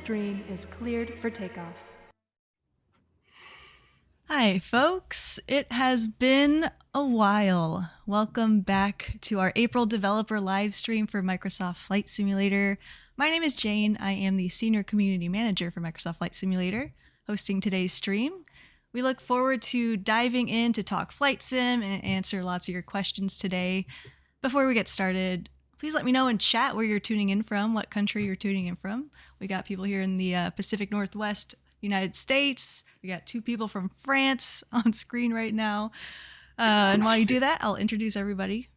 stream is cleared for takeoff. Hi, folks. It has been a while. Welcome back to our April developer live stream for Microsoft Flight Simulator. My name is Jayne. I am the Senior Community Manager for Microsoft Flight Simulator, hosting today's stream. We look forward to diving in to talk flight sim and answer lots of your questions today. Before we get started, please let me know in chat where you're tuning in from, what country you're tuning in from. We got people here in the Pacific Northwest, United States. We got 2 people from France on screen right now. And while you do that, I'll introduce everybody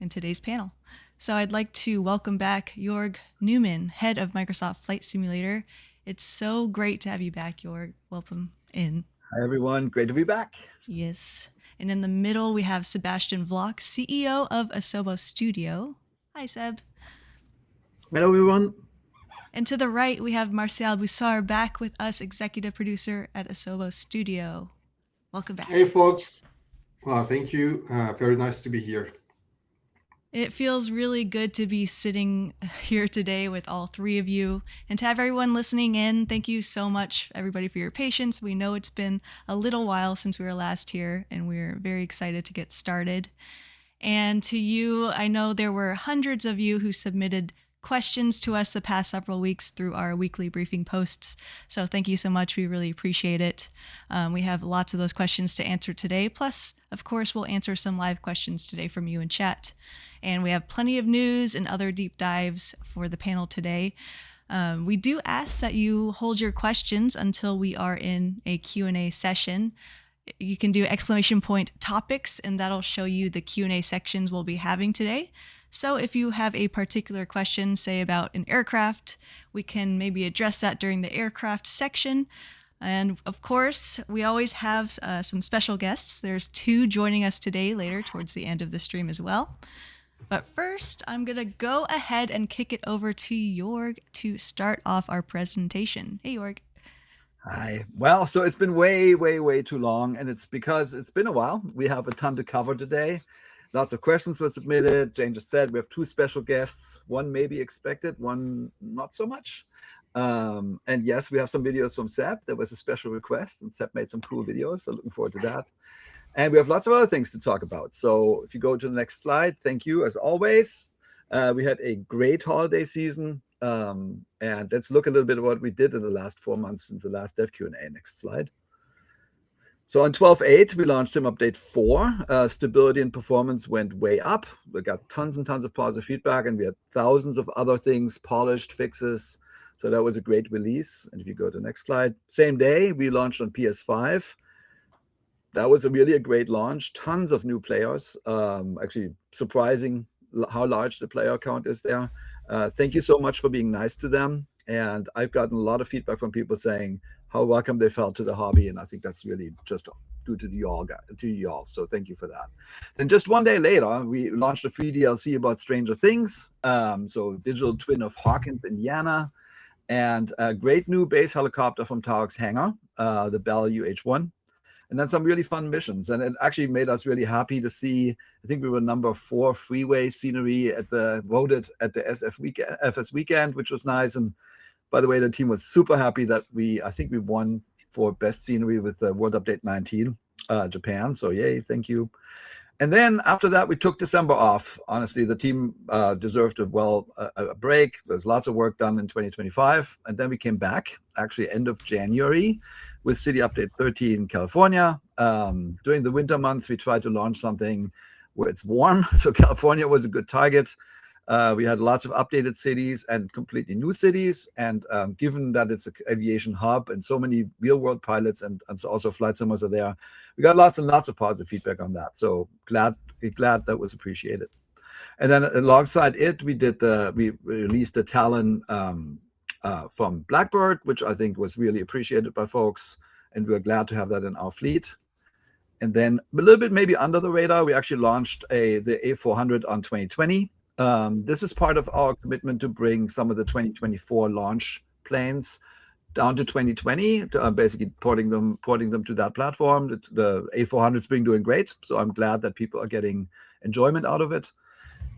in today's panel. So I'd like to welcome back Jorg Neumann, head of Microsoft Flight Simulator. It's so great to have you back, Jorg. Welcome in. Hi, everyone. Great to be back. Yes. And in the middle, we have Sebastian Wloch, CEO of Asobo Studio. Hi, Seb. Hello, everyone. And to the right, we have Martial Bossard back with us, executive producer at Asobo Studio. Welcome back. Hey, folks. Thank you. Very nice to be here. It feels really good to be sitting here today with all 3 of you. And to have everyone listening in, thank you so much, everybody, for your patience. We know it's been a little while since we were last here, and we're very excited to get started. And to you, I know there were hundreds of you who submitted questions to us the past several weeks through our weekly briefing posts. So thank you so much. We really appreciate it. We have lots of those questions to answer today. Plus, of course, we'll answer some live questions today from you in chat. And we have plenty of news and other deep dives for the panel today. We do ask that you hold your questions until we are in a Q&A session. You can do !topics, and that'll show you the Q&A sections we'll be having today. So if you have a particular question, say about an aircraft, we can maybe address that during the aircraft section. And of course, we always have some special guests. There's 2 joining us today later towards the end of the stream as well. But first, I'm going to go ahead and kick it over to Jorg to start off our presentation. Hey, Jorg. Hi. Well, so it's been way too long, and it's because it's been a while. We have a ton to cover today. Lots of questions were submitted. Jayne just said we have 2 special guests. One may be expected, one not so much. And yes, we have some videos from Seb. There was a special request, and Seb made some cool videos, so looking forward to that. And we have lots of other things to talk about. So if you go to the next slide, thank you as always. We had a great holiday season. And let's look a little bit at what we did in the last 4 months since the last Dev Q&A. Next slide. So on 12.8, we launched Sim Update 4. Stability and performance went way up. We got tons and tons of positive feedback, and we had thousands of other things, polished fixes. So that was a great release. And if you go to the next slide, same day, we launched on PS5. That was really a great launch. Tons of new players. Actually, surprising how large the player count is there. Thank you so much for being nice to them. And I've gotten a lot of feedback from people saying how welcome they felt to the hobby. And I think that's really just due to you all. So thank you for that. Then just 1 day later, we launched a free DLC about Stranger Things. So digital twin of Hawkins, Indiana. And a great new base helicopter from Tarek's hangar, the Bell UH-1. And then some really fun missions. And it actually made us really happy to see, I think we were number 4 freeway scenery voted at the FS weekend, which was nice. And by the way, the team was super happy that I think we won for best scenery with the World Update 19, Japan. So yay, thank you. And then after that, we took December off. Honestly, the team deserved a break. There's lots of work done in 2025. And then we came back, actually end of January, with City Update 13 in California. During the winter months, we tried to launch something where it's warm. So California was a good target. We had lots of updated cities and completely new cities. And given that it's an aviation hub and so many real-world pilots and also flight simmers are there, we got lots and lots of positive feedback on that. So glad that was appreciated. And then alongside it, we released the Talon from Blackbird, which I think was really appreciated by folks. And we're glad to have that in our fleet. And then a little bit maybe under the radar, we actually launched the A400 on 2020. This is part of our commitment to bring some of the 2024 launch planes down to 2020, basically porting them to that platform. The A400's been doing great, so I'm glad that people are getting enjoyment out of it.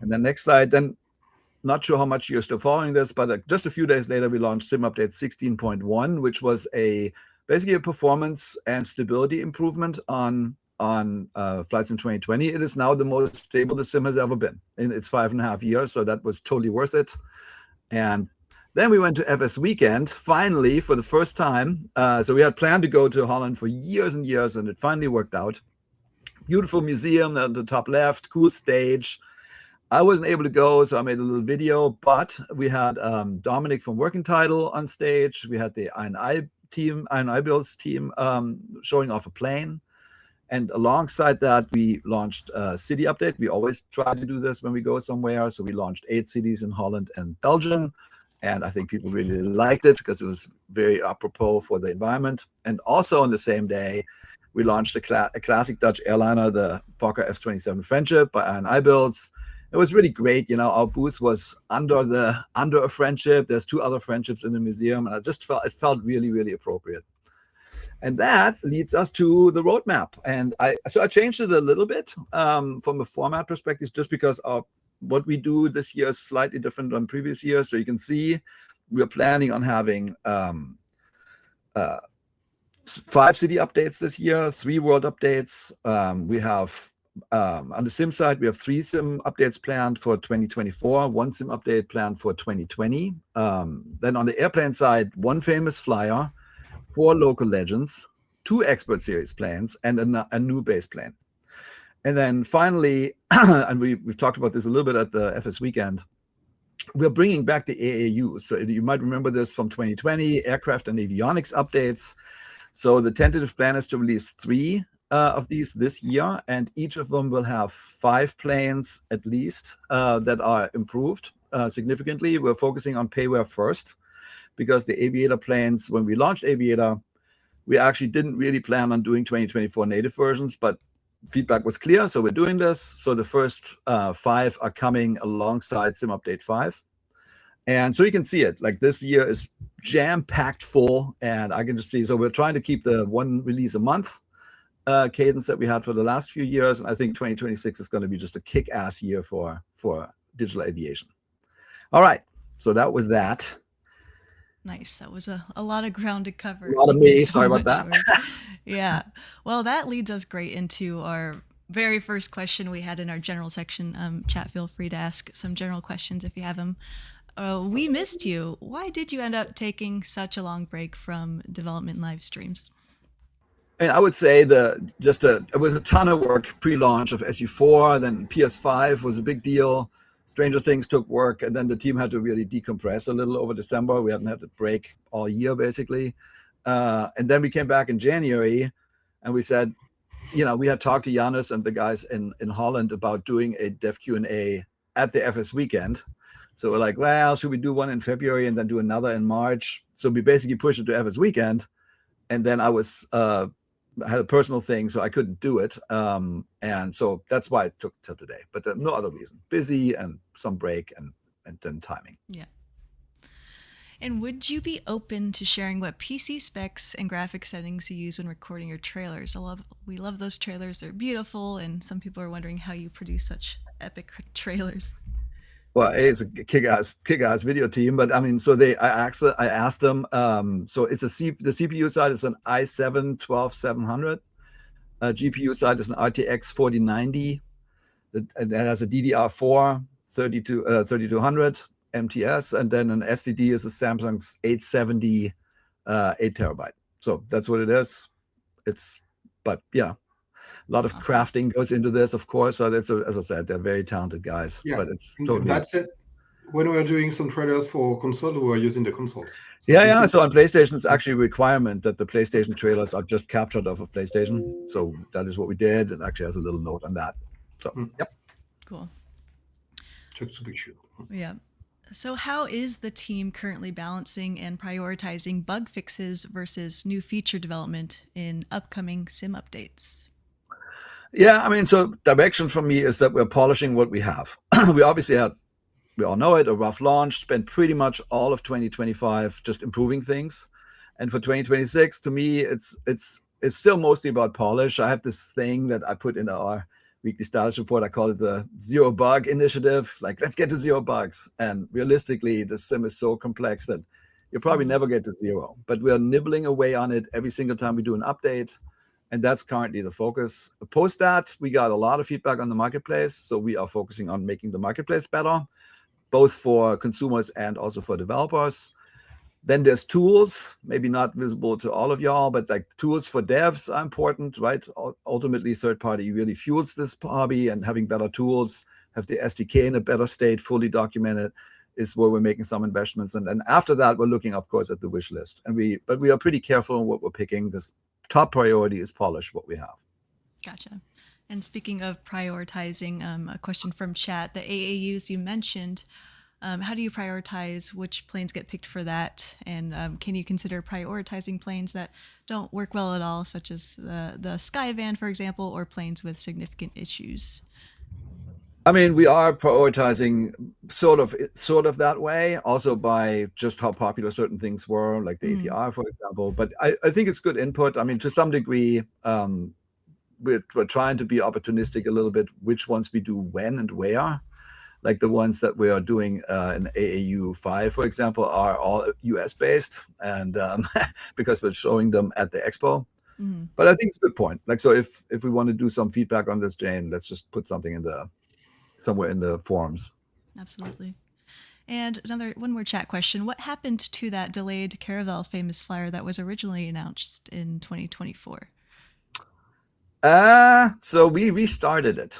And then next slide, then not sure how much you're still following this, but just a few days later, we launched Sim Update 16.1, which was basically a performance and stability improvement on Flight Sim 2020. It is now the most stable the sim has ever been in its 5.5 years, so that was totally worth it. And then we went to FS Weekend, finally, for the first time. So we had planned to go to Holland for years and years, and it finally worked out. Beautiful museum at the top left, cool stage. I wasn't able to go, so I made a little video, but we had Dominic from Working Title on stage. We had the INI Builds team showing off a plane. And alongside that, we launched a city update. We always try to do this when we go somewhere. So we launched 8 cities in Holland and Belgium. And I think people really liked it because it was very apropos for the environment. And also on the same day, we launched a classic Dutch airliner, the Fokker F-27 Friendship by INI Builds. It was really great. You know, our booth was under a Friendship. There's 2 other Friendships in the museum. And it felt really, really appropriate. And that leads us to the roadmap. And I changed it a little bit from a format perspective, just because what we do this year is slightly different than previous years. So you can see we're planning on having 5 city updates this year, 3 world updates. We have on the sim side, we have 3 sim updates planned for 2024, 1 sim update planned for 2020. Then on the airplane side, 1 famous flyer, 4 local legends, 2 expert series planes, and a new base plane. And then finally, and we've talked about this a little bit at the FS Weekend, we're bringing back the AAU. So you might remember this from 2020, aircraft and avionics updates. So the tentative plan is to release 3 of these this year, and each of them will have 5 planes at least that are improved significantly. We're focusing on payware first, because the Aviator planes, when we launched Aviator, we actually didn't really plan on doing 2024 native versions, but feedback was clear, so we're doing this. So the first 5 are coming alongside Sim Update 5. And so you can see it, like this year is jam-packed full, and I can just see, so we're trying to keep the 1 release a month cadence that we had for the last few years, and I think 2026 is going to be just a kick-ass year for digital aviation. All right, so that was that. Nice. That was a lot of ground to cover. A lot of me. Sorry about that. Yeah. Well, that leads us great into our very first question we had in our general section. Chat, feel free to ask some general questions if you have them. We missed you. Why did you end up taking such a long break from development live streams? And I would say it was a ton of work pre-launch of SU4, then PS5 was a big deal. Stranger Things took work, and then the team had to really decompress a little over December. We hadn't had a break all year, basically. And then we came back in January, and we said, you know, we had talked to Janus and the guys in Holland about doing a dev Q&A at the FS Weekend. So we're like, well, should we do one in February and then do another in March? So we basically pushed it to FS Weekend. And then I had a personal thing, so I couldn't do it. And so that's why it took till today, but no other reason. Busy and some break and then timing. Yeah. And would you be open to sharing what PC specs and graphic settings you use when recording your trailers? We love those trailers. They're beautiful, and some people are wondering how you produce such epic trailers. Well, it's a kick-ass video team, but I mean, so I asked them. So it's the CPU side is an i7-12700. GPU side is an RTX 4090. That has a DDR4 3200 MTS, and then an SSD is a Samsung's 870 8 terabyte. So that's what it is. But yeah. A lot of crafting goes into this, of course. So that's, as I said, they're very talented guys. Yeah, but it's totally. That's it. When we are doing some trailers for console, we are using the consoles. So yeah. So on PlayStation, it's actually a requirement that the PlayStation trailers are just captured off of PlayStation. So that is what we did. It actually has a little note on that. So, Yep. Cool. Just to be sure. Yeah. So how is the team currently balancing and prioritizing bug fixes versus new feature development in upcoming sim updates? Yeah, I mean, so direction from me is that we're polishing what we have. We obviously had, we all know it, a rough launch, spent pretty much all of 2025 just improving things. And for 2026, to me, it's still mostly about polish. I have this thing that I put in our weekly status report. I call it the zero bug initiative. Like, let's get to 0 bugs. And realistically, the sim is so complex that you'll probably never get to 0. But we are nibbling away on it every single time we do an update. And that's currently the focus. Post that, we got a lot of feedback on the marketplace. So we are focusing on making the marketplace better, both for consumers and also for developers. Then there's tools, maybe not visible to all of y'all, but like tools for devs are important, right? Ultimately, third party really fuels this hobby, and having better tools, have the SDK in a better state, fully documented, is where we're making some investments. And then after that, we're looking, of course, at the wish list. But we are pretty careful in what we're picking. This top priority is polish what we have. Gotcha. And speaking of prioritizing, a question from chat, the AAUs you mentioned, how do you prioritize which planes get picked for that? And can you consider prioritizing planes that don't work well at all, such as the Skyvan, for example, or planes with significant issues? I mean, we are prioritizing sort of that way, also by just how popular certain things were, like the ATR, for example. But I think it's good input. I mean, to some degree, we're trying to be opportunistic a little bit, which ones we do when and where. Like the ones that we are doing in AAU 5, for example, are all US based, and because we're showing them at the expo. But I think it's a good point. Like, so if we want to do some feedback on this, Jayne, let's just put something somewhere in the forums. Absolutely. And one more chat question. What happened to that delayed Caravel famous flyer that was originally announced in 2024? So we restarted it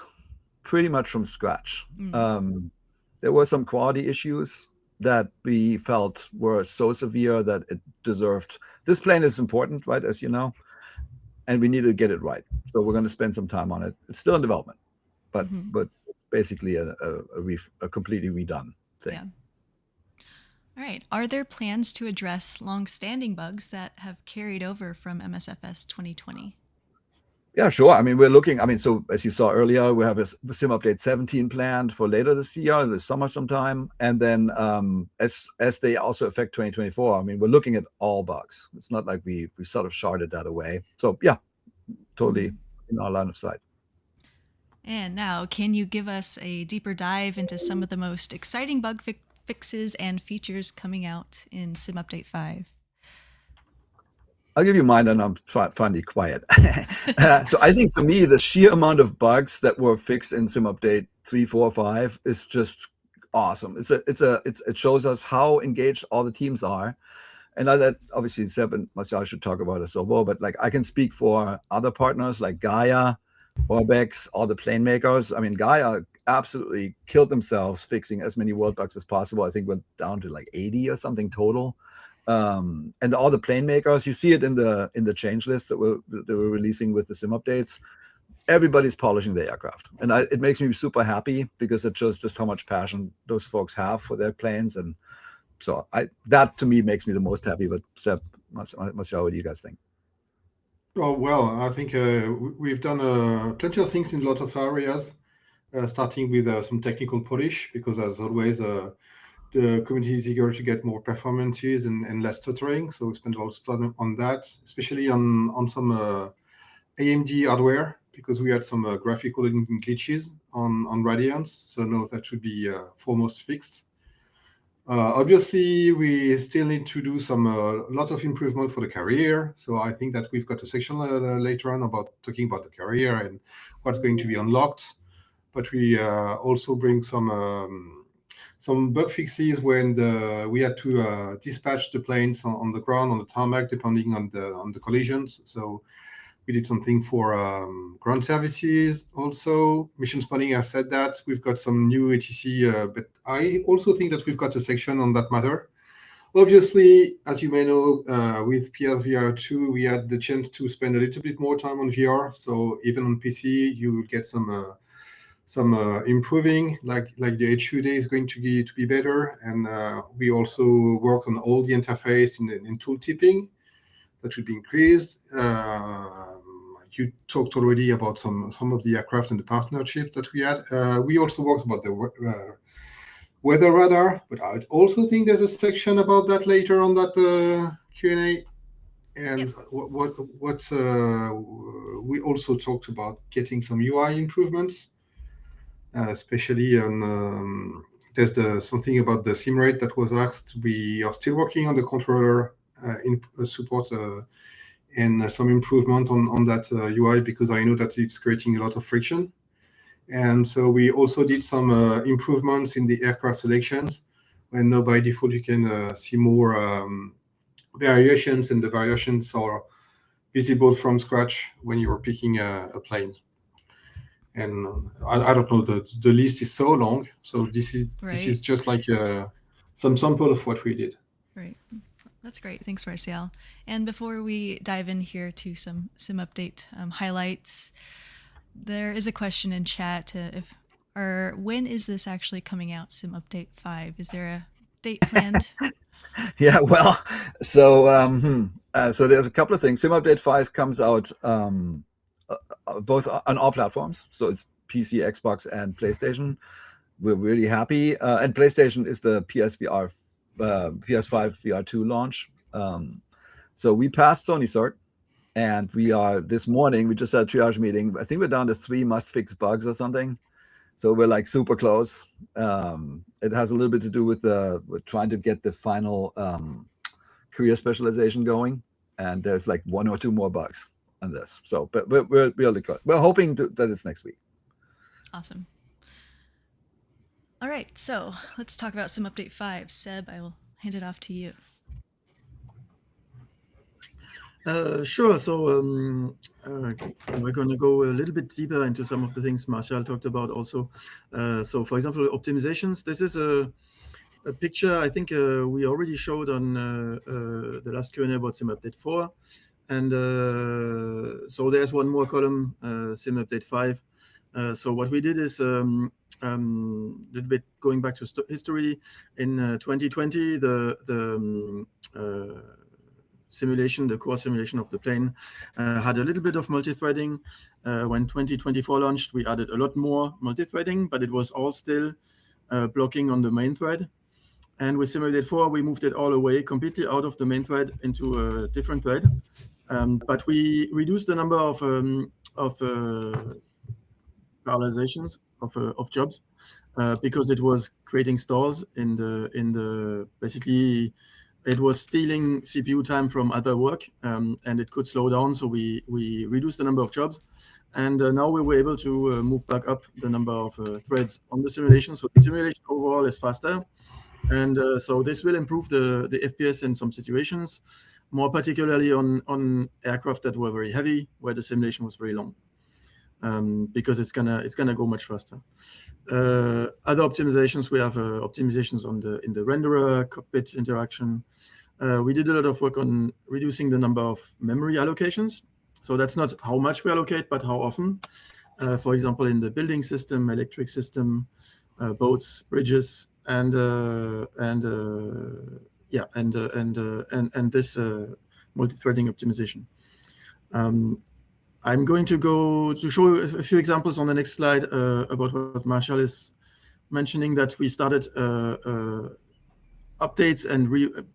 pretty much from scratch. There were some quality issues that we felt were so severe that it deserved. This plane is important, right, as you know, and we need to get it right. So we're going to spend some time on it. It's still in development, but basically a completely redone thing. Yeah. All right. Are there plans to address long-standing bugs that have carried over from MSFS 2020? Yeah, sure. I mean, we're looking. I mean, so as you saw earlier, we have a sim update 17 planned for later this year, this summer sometime, and then as they also affect 2024. I mean, we're looking at all bugs. It's not like we sort of sharded that away. So yeah, totally in our line of sight. And now, can you give us a deeper dive into some of the most exciting bug fixes and features coming out in Sim Update 5? I'll give you mine, and I'm finally quiet. So I think, to me, the sheer amount of bugs that were fixed in Sim Update 3, 4, 5 is just awesome. It shows us how engaged all the teams are. And obviously Seb and Martial should talk about Asobo, but like I can speak for other partners like Gaia, Orbex, all the plane makers. I mean, Gaia absolutely killed themselves fixing as many world bugs as possible. I think went down to like 80 or something total. And all the plane makers, you see it in the change lists that we're releasing with the sim updates. Everybody's polishing their aircraft, and it makes me super happy because it shows just how much passion those folks have for their planes. And so that to me makes me the most happy. But Seb, Martial, what do you guys think? Oh, well, I think we've done plenty of things in a lot of areas, starting with some technical polish, because as always, the community is eager to get more performances and less stuttering. So we spend a lot of time on that, especially on some AMD hardware, because we had some graphical glitches on Radiance. So no, that should be foremost fixed. Obviously, we still need to do a lot of improvement for the carrier. So I think that we've got a section later on about talking about the carrier and what's going to be unlocked. But we also bring some bug fixes when we had to dispatch the planes on the ground, on the tarmac, depending on the collisions. So we did something for ground services. Also, mission spawning, I said that. We've got some new ATC, but I also think that we've got a section on that matter. Obviously, as you may know, with PSVR 2, we had the chance to spend a little bit more time on VR. So even on PC, you will get some improving, like the HUD is going to be better. And we also work on all the interface in tool tipping. That should be increased. You talked already about some of the aircraft and the partnerships that we had. We also worked about the weather radar, but I also think there's a section about that later on that Q&A. And what we also talked about getting some UI improvements, especially on there's something about the sim rate that was asked. We are still working on the controller in support and some improvement on that UI, because I know that it's creating a lot of friction. And so we also did some improvements in the aircraft selections, when now by default you can see more variations, and the variations are visible from scratch when you're picking a plane. And I don't know, the list is so long, so this is just like some sample of what we did. Right. That's great. Thanks, Martial. And before we dive in here to some sim update highlights, there is a question in chat when is this actually coming out, sim update 5? Is there a date planned? Yeah, well, so so there's a couple of things. Sim update 5 comes out both on all platforms, so it's PC, Xbox, and PlayStation. We're really happy, and PlayStation is the PS5 VR2 launch. So we passed Sony cert, and we are, this morning we just had a triage meeting. I think we're down to 3 must-fix bugs or something. So we're like super close. It has a little bit to do with we're trying to get the final career specialization going, and there's like 1 or 2 more bugs on this. So, but we're really close. We're hoping that it's next week. Awesome. All right, so let's talk about sim update 5. Seb, I will hand it off to you. Sure. So we're going to go a little bit deeper into some of the things Martial talked about also. So for example, optimizations. This is a picture I think we already showed on the last Q&A about sim update 4. And so there's one more column, sim update 5. So what we did is a little bit going back to history. In 2020, the simulation, the core simulation of the plane, had a little bit of multi-threading. When 2024 launched, we added a lot more multi-threading, but it was all still blocking on the main thread. And with Simulate 4, we moved it all away, completely out of the main thread into a different thread. But we reduced the number of parallelizations of jobs because it was creating stalls in the basically. It was stealing CPU time from other work, and it could slow down. So we reduced the number of jobs, and now we were able to move back up the number of threads on the simulation. So the simulation overall is faster, and so this will improve the FPS in some situations, more particularly on aircraft that were very heavy, where the simulation was very long, because it's gonna go much faster. Other optimizations, we have optimizations in the renderer cockpit interaction. We did a lot of work on reducing the number of memory allocations. So that's not how much we allocate, but how often. For example, in the building system, electric system, boats, bridges, and this multi-threading optimization. I'm going to show you a few examples on the next slide about what Martial is mentioning, that we started updates and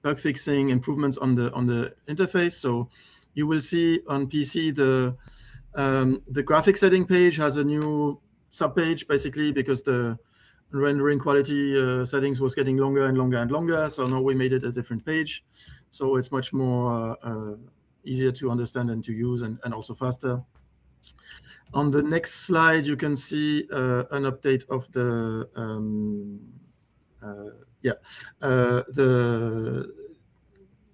bug fixing improvements on the interface. So you will see on PC the graphic setting page has a new subpage, basically because the rendering quality settings was getting longer and longer and longer. So now we made it a different page. So it's much more easier to understand and to use, and also faster. On the next slide, you can see an update of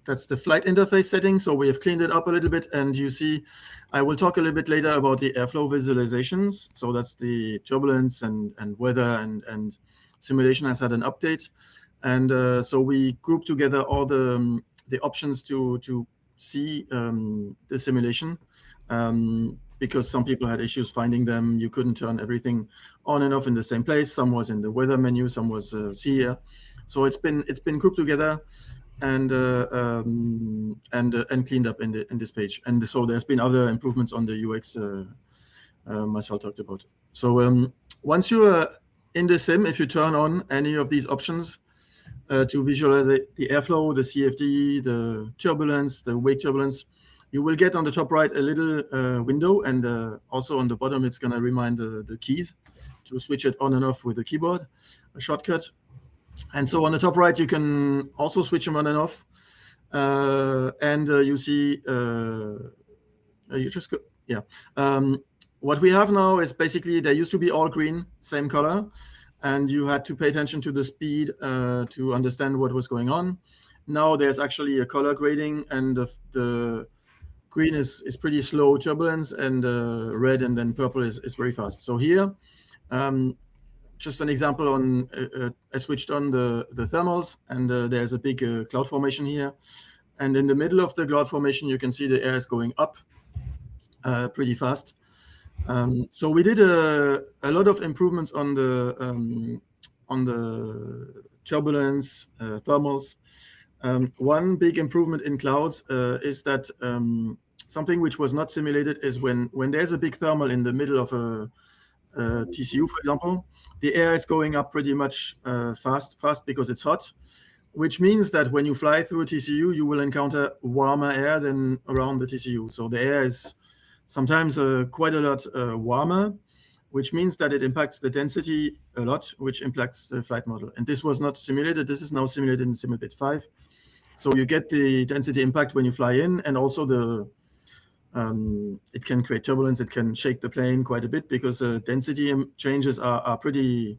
that's the flight interface setting. So we have cleaned it up a little bit, and you see, I will talk a little bit later about the airflow visualizations. So that's the turbulence and weather and simulation has had an update. And so we grouped together all the options to see the simulation, because some people had issues finding them. You couldn't turn everything on and off in the same place. Some was in the weather menu, some was here. So it's been grouped together and cleaned up in this page. And so there's been other improvements on the UX Martial talked about. So once you are in the sim, if you turn on any of these options, to visualize the airflow, the CFD, the turbulence, the wake turbulence. You will get on the top right a little window, and also on the bottom it's going to remind the keys to switch it on and off with the keyboard, a shortcut. And so on the top right, you can also switch them on and off. And you see, you just go, yeah. What we have now is basically, they used to be all green, same color, and you had to pay attention to the speed to understand what was going on. Now there's actually a color grading, and the green is pretty slow turbulence, and red and then purple is very fast. So here, just an example on, I switched on the thermals, and there's a big cloud formation here. And in the middle of the cloud formation, you can see the air is going up pretty fast. So we did a lot of improvements on the turbulence, thermals. One big improvement in clouds is that something which was not simulated is when there's a big thermal in the middle of a TCU, for example, the air is going up pretty much fast because it's hot, which means that when you fly through a TCU, you will encounter warmer air than around the TCU. So the air is sometimes quite a lot warmer, which means that it impacts the density a lot, which impacts the flight model. And this was not simulated. This is now simulated in Simulate 5. So you get the density impact when you fly in, and also the it can create turbulence. It can shake the plane quite a bit because density changes are pretty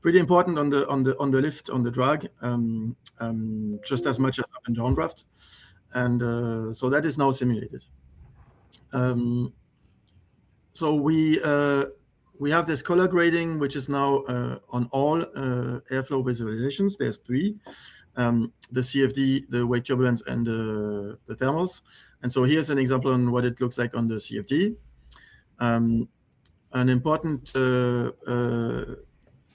important on the lift, on the drag, just as much as up and down draft. And so that is now simulated. So we have this color grading, which is now on all airflow visualizations. There's 3, the CFD, the wake turbulence, and the thermals. And so here's an example on what it looks like on the CFD. An important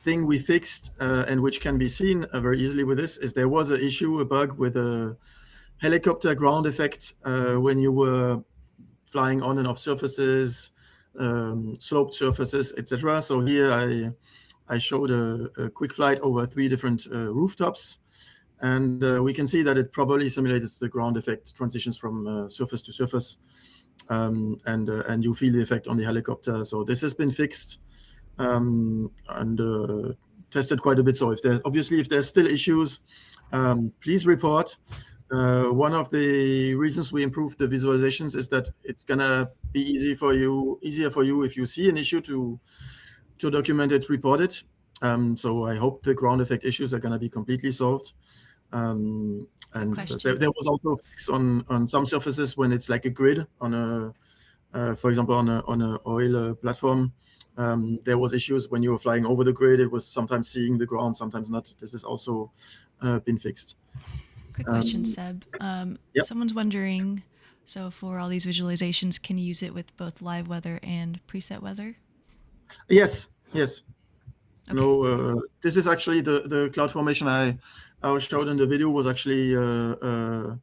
thing we fixed, and which can be seen very easily with this, is there was an issue, a bug with a helicopter ground effect when you were flying on and off surfaces, sloped surfaces, etc. So here I showed a quick flight over 3 different rooftops, and we can see that it probably simulates the ground effect transitions from surface to surface, and you feel the effect on the helicopter. So this has been fixed and tested quite a bit. So if there's still issues, please report. One of the reasons we improved the visualizations is that it's gonna be easier for you if you see an issue to document it, report it. So I hope the ground effect issues are gonna be completely solved. And there was also a fix on some surfaces when it's like a grid on a, for example, on a oil platform. There was issues when you were flying over the grid. It was sometimes seeing the ground, sometimes not. This has also been fixed. Quick question, Seb. Yep. Someone's wondering, so for all these visualizations, can you use it with both live weather and preset weather? Yes. Okay. No, this is actually the cloud formation I showed in the video was actually a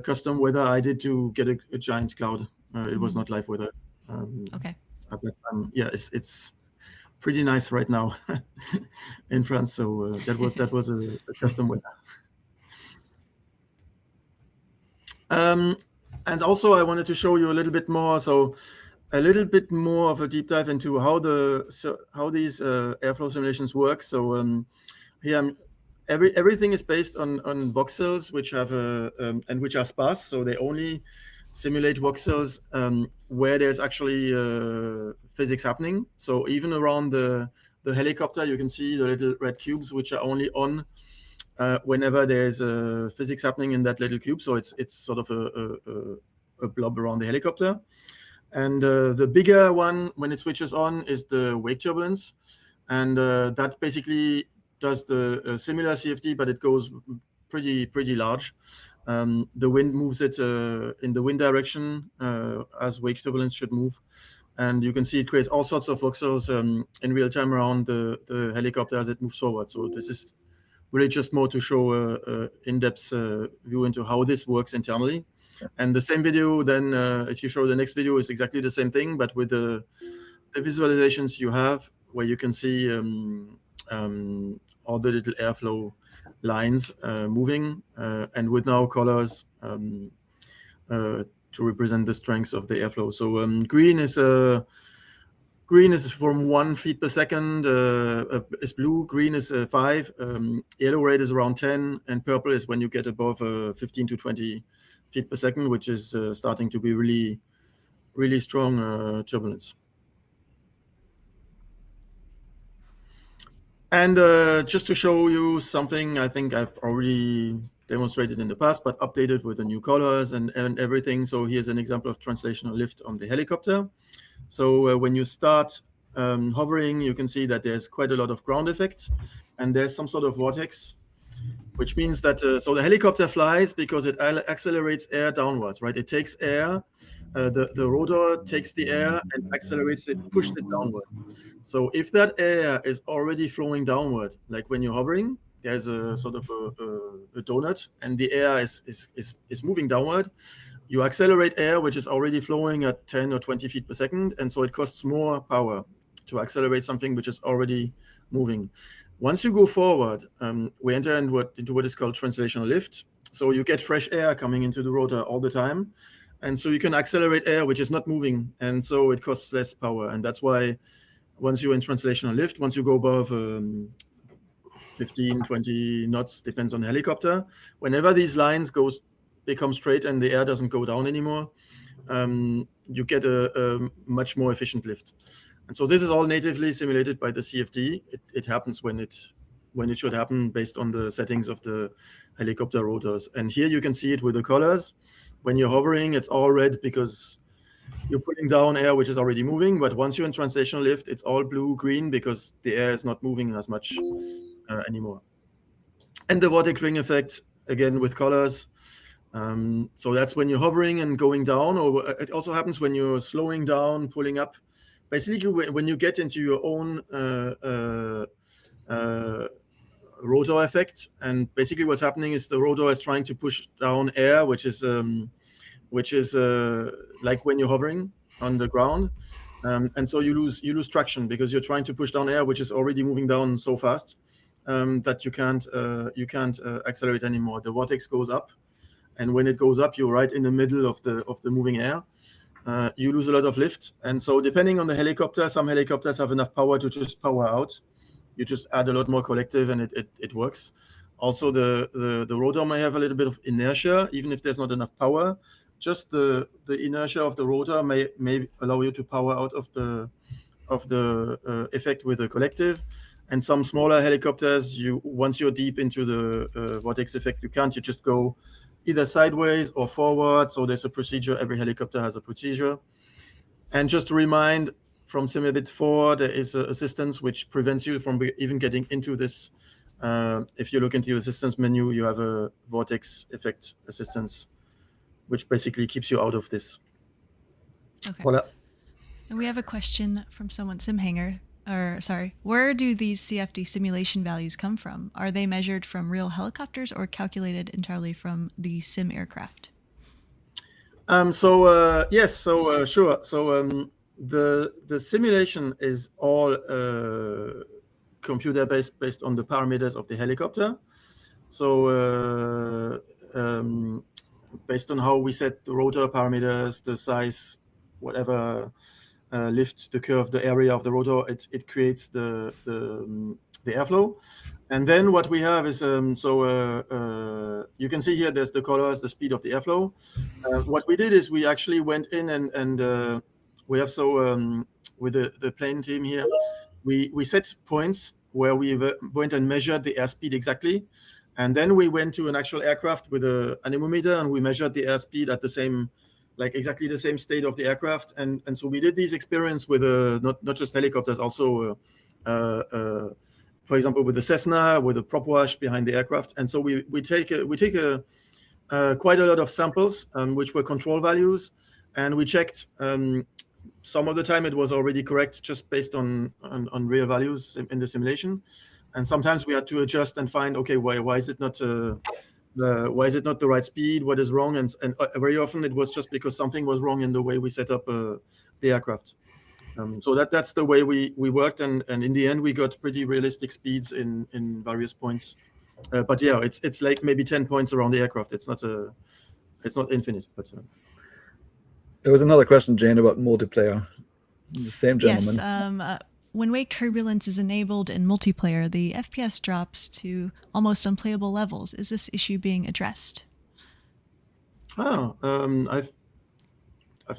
custom weather I did to get a giant cloud. It was not live weather. Okay. At that time. Yeah, it's pretty nice right now in France. So that was a custom weather. And also I wanted to show you a little bit more. So a little bit more of a deep dive into how these airflow simulations work. So here everything is based on voxels, which have and which are sparse. So they only simulate voxels where there's actually physics happening. So even around the helicopter, you can see the little red cubes, which are only on whenever there's physics happening in that little cube. So it's sort of a blob around the helicopter. And the bigger one, when it switches on, is the wake turbulence. And that basically does the similar CFD, but it goes pretty large. The wind moves it in the wind direction as wake turbulence should move. And you can see it creates all sorts of voxels in real time around the helicopter as it moves forward. So this is really just more to show an in-depth view into how this works internally. And the same video, then if you show the next video, is exactly the same thing, but with the visualizations you have, where you can see all the little airflow lines moving, and with now colors to represent the strengths of the airflow. So green is from 1 feet per second, is blue, green is 5, yellow red is around 10, and purple is when you get above 15 to 20 feet per second, which is starting to be really, really strong turbulence. And just to show you something I think I've already demonstrated in the past, but updated with the new colors and everything. So here's an example of translational lift on the helicopter. So when you start hovering, you can see that there's quite a lot of ground effect, and there's some sort of vortex, which means that so the helicopter flies because it accelerates air downwards, right? It takes air, the rotor takes the air and accelerates it, pushes it downward. So if that air is already flowing downward, like when you're hovering, there's a sort of a donut, and the air is moving downward. You accelerate air, which is already flowing at 10 or 20 feet per second, and so it costs more power to accelerate something which is already moving. Once you go forward, we enter into what is called translational lift. So you get fresh air coming into the rotor all the time, and so you can accelerate air which is not moving, and so it costs less power. And that's why once you're in translational lift, once you go above 15, 20 knots, depends on the helicopter, whenever these lines become straight and the air doesn't go down anymore, you get a much more efficient lift. And so this is all natively simulated by the CFD. It happens when it should happen based on the settings of the helicopter rotors. And here you can see it with the colors. When you're hovering, it's all red because you're pulling down air which is already moving. But once you're in translational lift, it's all blue, green, because the air is not moving as much anymore. And the vortex ring effect, again, with colors. So that's when you're hovering and going down, or it also happens when you're slowing down, pulling up. Basically, when you get into your own rotor effect, and basically what's happening is the rotor is trying to push down air, which is like when you're hovering on the ground, and so you lose traction because you're trying to push down air which is already moving down so fast that you can't accelerate anymore. The vortex goes up, and when it goes up, you're right in the middle of the moving air. You lose a lot of lift, and so depending on the helicopter, some helicopters have enough power to just power out. You just add a lot more collective, and it works. Also, the rotor may have a little bit of inertia, even if there's not enough power. Just the inertia of the rotor may allow you to power out of the effect with the collective. And some smaller helicopters, once you're deep into the vortex effect, you just go either sideways or forward. So there's a procedure. Every helicopter has a procedure. And just to remind, from Simulate 4, there is assistance which prevents you from even getting into this. If you look into your assistance menu, you have a vortex effect assistance, which basically keeps you out of this. Okay. Voilà. And we have a question from someone, where do these CFD simulation values come from? Are they measured from real helicopters or calculated entirely from the sim aircraft? Yes, sure. So the simulation is all computer based on the parameters of the helicopter. So based on how we set the rotor parameters, the size, whatever, lift, the curve, the area of the rotor, it creates the airflow. And then what we have is, you can see here, there's the colors, the speed of the airflow. What we did is we actually went in and we have, with the plane team here, we set points where we went and measured the airspeed exactly. And then we went to an actual aircraft with an anemometer, and we measured the airspeed at the same, like exactly the same state of the aircraft. And so we did these experiments with not just helicopters, also, for example, with the Cessna, with the prop wash behind the aircraft. And so we take quite a lot of samples, which were control values, and we checked. Some of the time it was already correct just based on real values in the simulation. And sometimes we had to adjust and find, okay, why is it not the right speed? What is wrong? And very often it was just because something was wrong in the way we set up the aircraft. So that's the way we worked, and in the end we got pretty realistic speeds in various points. But yeah, it's like maybe 10 points around the aircraft. It's not infinite, but. There was another question, Jayne, about multiplayer. The same gentleman. Yes. When wake turbulence is enabled in multiplayer, the FPS drops to almost unplayable levels. Is this issue being addressed? I've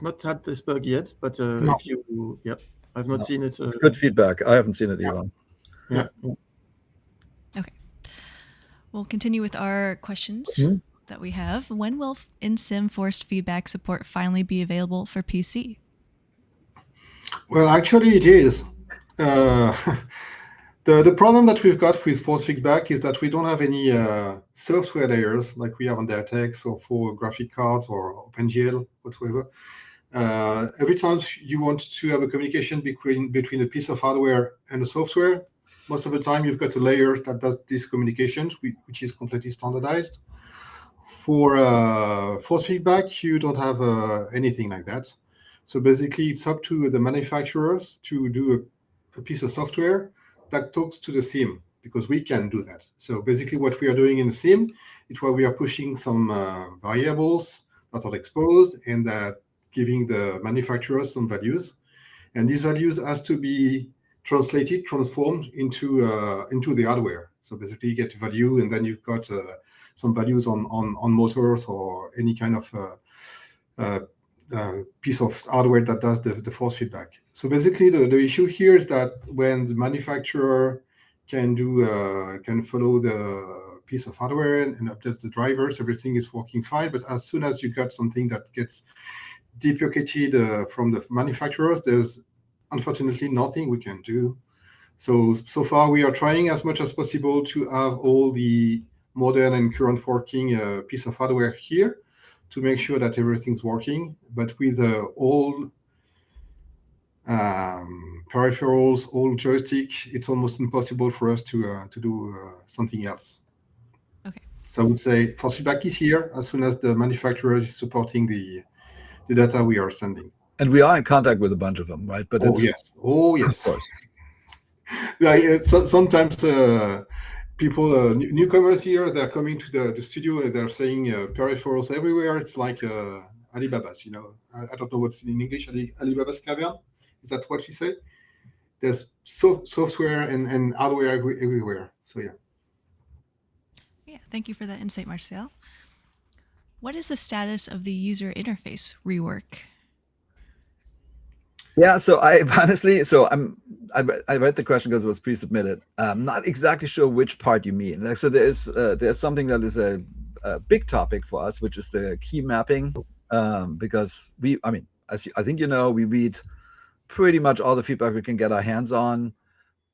not had this bug yet, but No. if you, I've not seen it. It's good feedback. I haven't seen it either. Yeah. Okay. We'll continue with our questions that we have. When will in-sim forced feedback support finally be available for PC? Well, actually, it is. The problem that we've got with force feedback is that we don't have any software layers like we have on DirectX or for graphic cards or OpenGL whatsoever. Every time you want to have a communication between a piece of hardware and a software, most of the time you've got a layer that does these communications, which is completely standardized. For force feedback, you don't have anything like that. So basically, it's up to the manufacturers to do a piece of software that talks to the sim, because we can do that. So basically what we are doing in the sim is where we are pushing some variables that are exposed and giving the manufacturers some values. And these values has to be transformed into the hardware. So basically you get value, and then you've got some values on motors or any kind of piece of hardware that does the force feedback. So basically the issue here is that when the manufacturer can follow the piece of hardware and update the drivers, everything is working fine. But as soon as you got something that gets deprecated from the manufacturers, there's unfortunately nothing we can do. So far we are trying as much as possible to have all the modern and current working piece of hardware here to make sure that everything's working. But with all peripherals, all joystick, it's almost impossible for us to do something else. Okay. So I would say force feedback is here as soon as the manufacturer is supporting the data we are sending. And we are in contact with a bunch of them, right? But yes. Of course. Sometimes people, newcomers here, they're coming to the studio and they're saying peripherals everywhere. It's like Alibaba's, I don't know what's in English, Alibaba's cavern. Is that what you say? There's software and hardware everywhere. So yeah. Yeah, thank you for that insight, Martial. What is the status of the user interface rework? Yeah, so I honestly, I read the question because it was pre-submitted. I'm not exactly sure which part you mean. Like, so there's something that is a big topic for us, which is the key mapping, because I think we read pretty much all the feedback we can get our hands on.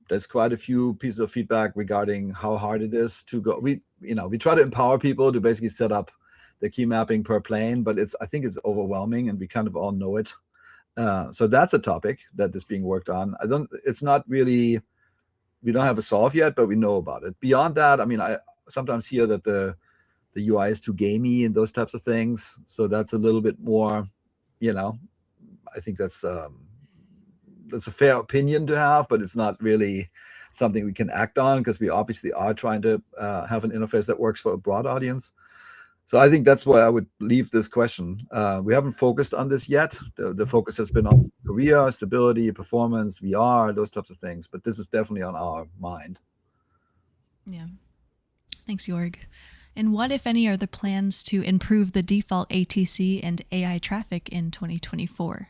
There's quite a few pieces of feedback regarding how hard it is to go. We try to empower people to basically set up the key mapping per plane, but I think it's overwhelming, and we kind of all know it. So that's a topic that is being worked on. It's not really, we don't have a solve yet, but we know about it. Beyond that, I sometimes hear that the UI is too gamey and those types of things. So that's a little bit more, I think that's a fair opinion to have, but it's not really something we can act on, because we obviously are trying to have an interface that works for a broad audience. So I think that's where I would leave this question. We haven't focused on this yet. The focus has been on career, stability, performance, VR, those types of things. But this is definitely on our mind. Yeah. Thanks, Jorg. And what, if any, are the plans to improve the default ATC and AI traffic in 2024?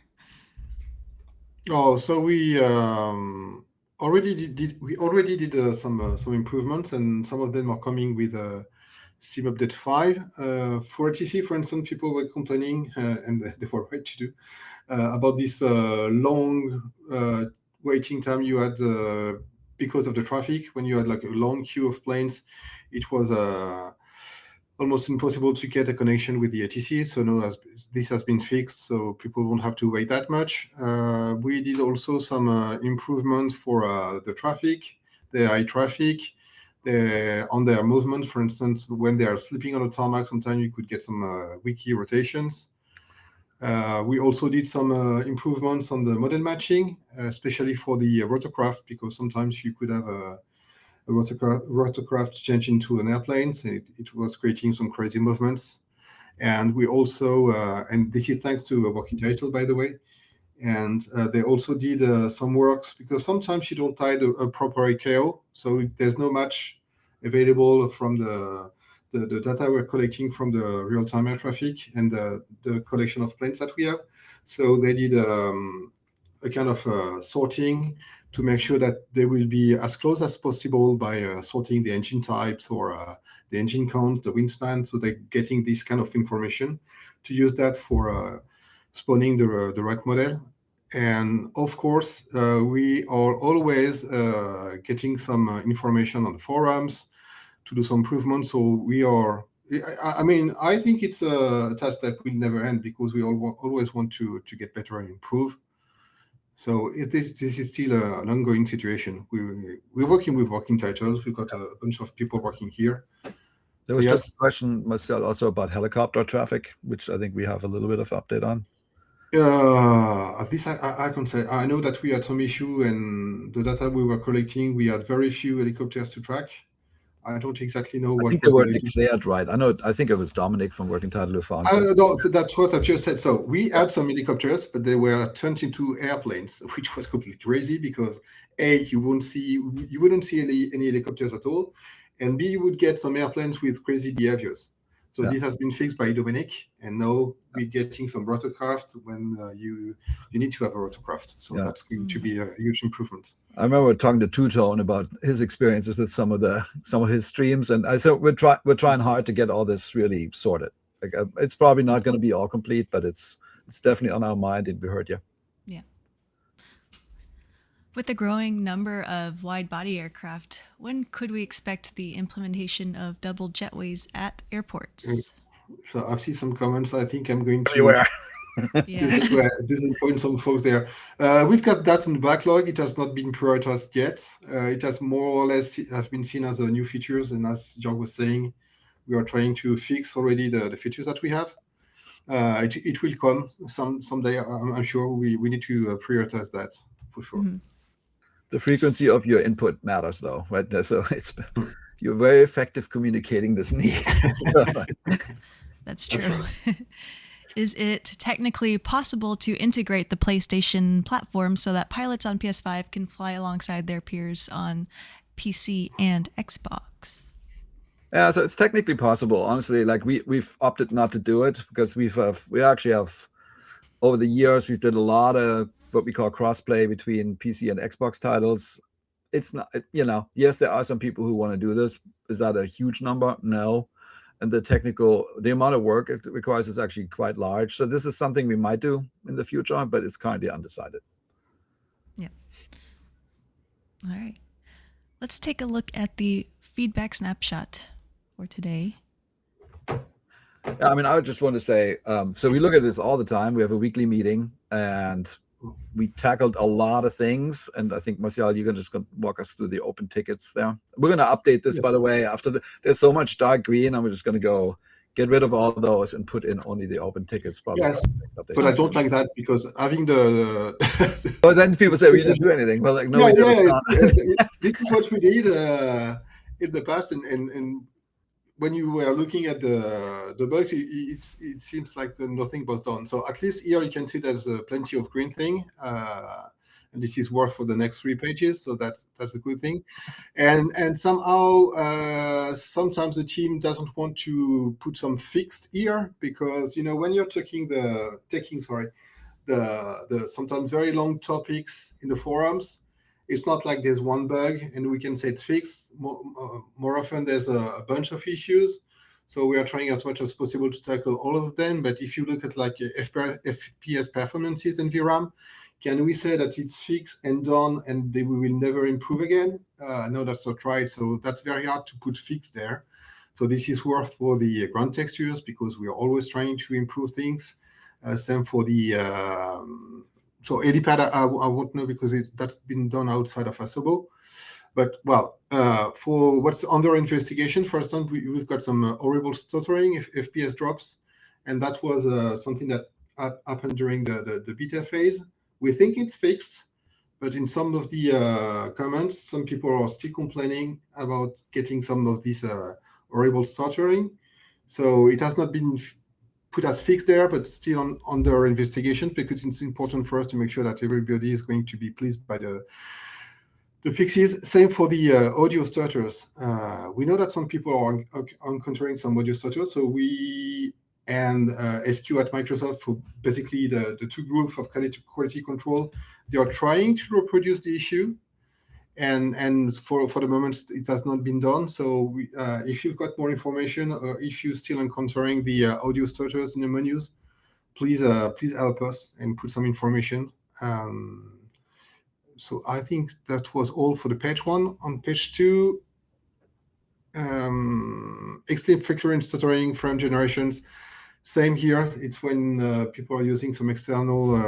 Oh, so we already did some improvements, and some of them are coming with Sim Update 5. For ATC, for instance, people were complaining, and they were right to do, about this long waiting time you had because of the traffic. When you had like a long queue of planes, it was almost impossible to get a connection with the ATC. So now this has been fixed, so people won't have to wait that much. We did also some improvement for the traffic, the high traffic, on their movement. For instance, when they are sleeping on the tarmac, sometimes you could get some wiki rotations. We also did some improvements on the model matching, especially for the rotorcraft, because sometimes you could have a rotorcraft change into an airplane, so it was creating some crazy movements. And we also, and this is thanks to a working title, by the way, and they also did some works, because sometimes you don't tie a proper C.E.O, so there's no match available from the data we're collecting from the real-time air traffic and the collection of planes that we have. So they did a kind of sorting to make sure that they will be as close as possible by sorting the engine types or the engine count, the wingspan, so they're getting this kind of information to use that for spawning the right model. And of course, we are always getting some information on the forums to do some improvements. So we are, I mean, I think it's a task that will never end, because we always want to get better and improve. So this is still an ongoing situation. We're working with working titles. We've got a bunch of people working here. There was just a question, Marcel, also about helicopter traffic, which I think we have a little bit of update on. This I can say. I know that we had some issue, and the data we were collecting, we had very few helicopters to track. I don't exactly know what. I think they were declared, right? I think it was Dominic from Working Title who found this. No, that's what I've just said. So we had some helicopters, but they were turned into airplanes, which was completely crazy, because A, you wouldn't see any helicopters at all, and B, you would get some airplanes with crazy behaviors. So this has been fixed by Dominic, and now we're getting some rotorcraft when you need to have a rotorcraft. So that's going to be a huge improvement. I remember talking to Two-Tone about his experiences with some of his streams, and I said we're trying hard to get all this really sorted. Like, it's probably not going to be all complete, but it's definitely on our mind, and we heard you. Yeah. With the growing number of wide-body aircraft, when could we expect the implementation of double jetways at airports? So I've seen some comments. I think I'm going to everywhere. disappoint some folks there. We've got that in the backlog. It has not been prioritized yet. It has more or less have been seen as a new features, and as Jorg was saying, we are trying to fix already the features that we have. It will come someday. I'm sure we need to prioritize that for sure. Mm-hmm. The frequency of your input matters, though, right? So you're very effective communicating this need. That's true. Is it technically possible to integrate the PlayStation platform so that pilots on PS5 can fly alongside their peers on PC and Xbox? Yeah, so it's technically possible. Honestly, like we've opted not to do it because we actually have over the years we've did a lot of what we call crossplay between PC and Xbox titles. It's not, yes, there are some people who want to do this. Is that a huge number? No. And the amount of work it requires is actually quite large. So this is something we might do in the future, but it's currently undecided. Yeah. All right. Let's take a look at the feedback snapshot for today. I mean, I just want to say, so we look at this all the time. We have a weekly meeting, and we tackled a lot of things. And I think, Martial, you're just going to walk us through the open tickets there. We're going to update this, by the way, after there's so much dark green, and we're just going to go get rid of all those and put in only the open tickets. Probably. Yes, but I don't like that, because having the but then people say we didn't do anything. Well, like, no, this is what we did in the past, and when you were looking at the bugs, it seems like nothing was done. So at least here you can see there's plenty of green thing, and this is worth for the next 3 pages. So that's a good thing. And somehow sometimes the team doesn't want to put some fixed here, because when you're taking the sometimes very long topics in the forums, it's not like there's one bug and we can say it's fixed. More often there's a bunch of issues. So we are trying as much as possible to tackle all of them. But if you look at like FPS performances in VRAM, can we say that it's fixed and done and we will never improve again? No, that's not right. So that's very hard to put fixed there. So this is worth for the ground textures, because we are always trying to improve things. Same for the... So helipad, I won't know, because that's been done outside of Asobo. But, well, for what's under investigation, for instance, we've got some horrible stuttering if FPS drops. And that was something that happened during the beta phase. We think it's fixed, but in some of the comments, some people are still complaining about getting some of this horrible stuttering. So it has not been put as fixed there, but still under investigation, because it's important for us to make sure that everybody is going to be pleased by the fixes. Same for the audio stutters. We know that some people are encountering some audio stutters, so we and SQ at Microsoft, for basically the two groups of quality control, they are trying to reproduce the issue, and for the moment it has not been done. So if you've got more information, or if you're still encountering the audio stutters in the menus, please help us and put some information. So I think that was all for the page 1. On page 2, extreme frequent stuttering, frame generations. Same here. It's when people are using some external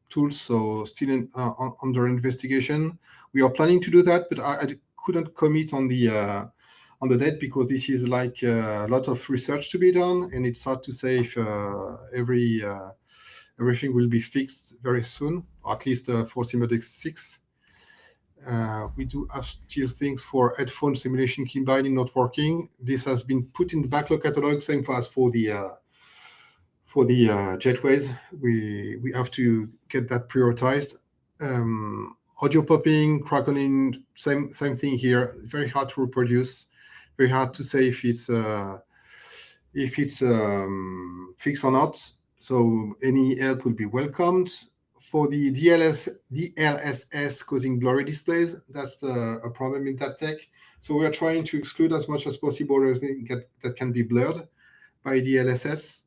tools, so still under investigation. We are planning to do that, but I couldn't commit on the date, because this is like a lot of research to be done, and it's hard to say if everything will be fixed very soon, or at least for Simuldex 6. We do have still things for headphone simulation key binding not working. This has been put in the backlog catalog, same as for the Jetways. We have to get that prioritized. Audio popping, crackling, same thing here. Very hard to reproduce. Very hard to say if it's fixed or not. So any help will be welcomed. For the DLSS causing blurry displays, that's a problem in that tech. So we are trying to exclude as much as possible everything that can be blurred by DLSS.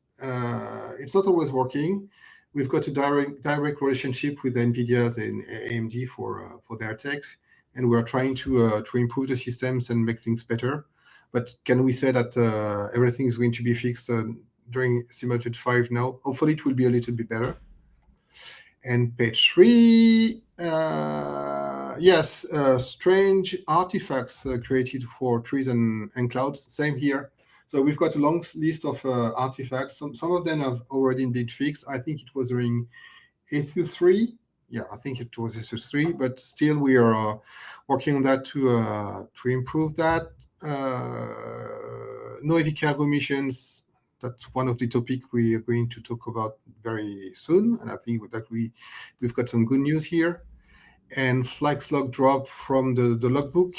It's not always working. We've got a direct relationship with NVIDIA's and AMD for their techs, and we're trying to improve the systems and make things better. But can we say that everything is going to be fixed during Simulate 5? No. Hopefully it will be a little bit better. And page 3, yes, strange artifacts created for trees and clouds. Same here. So we've got a long list of artifacts. Some of them have already been fixed. I think it was during ETHU3. Yeah, I think it was ETHU3, but still we are working on that to improve that. No heavy cargo missions. That's one of the topics we are going to talk about very soon, and I think that we've got some good news here. And flags log drop from the logbook.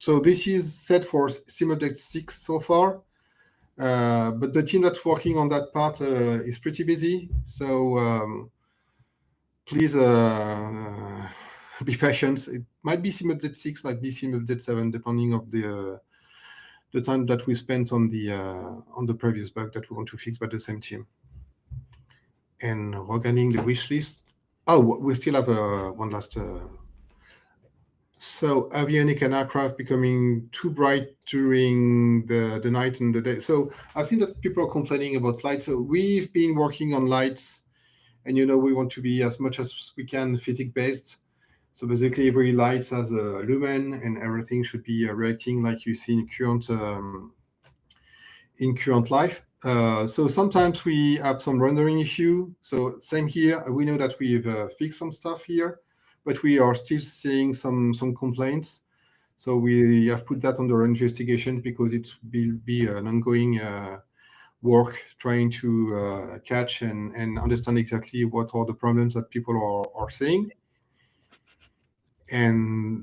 So this is set for Simuldex 6 so far, but the team that's working on that part is pretty busy. So please be patient. It might be Simuldex 6, might be Simuldex 7, depending on the time that we spent on the previous bug that we want to fix by the same team. And regarding the wish list, we still have one last. So avionic and aircraft becoming too bright during the night and the day. So I think that people are complaining about lights. So we've been working on lights, and we want to be as much as we can physics based. So basically, every light has a lumen, and everything should be reacting like you see in current life. So sometimes we have some rendering issue. So same here. We know that we've fixed some stuff here, but we are still seeing some complaints. So we have put that under investigation, because it will be an ongoing work trying to catch and understand exactly what are the problems that people are seeing. And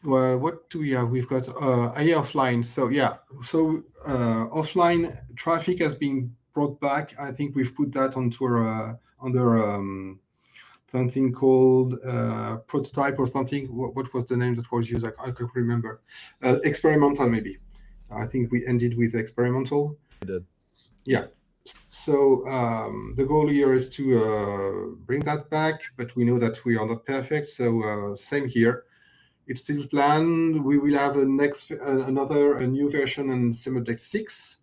what do we have? We've got AI offline. So yeah, so offline traffic has been brought back. I think we've put that onto under something called prototype or something. What was the name that was used? I can't remember. Experimental, maybe. I think we ended with experimental. We did. Yeah. So the goal here is to bring that back, but we know that we are not perfect. So same here. It's still planned. We will have a new version in Simuldex 6,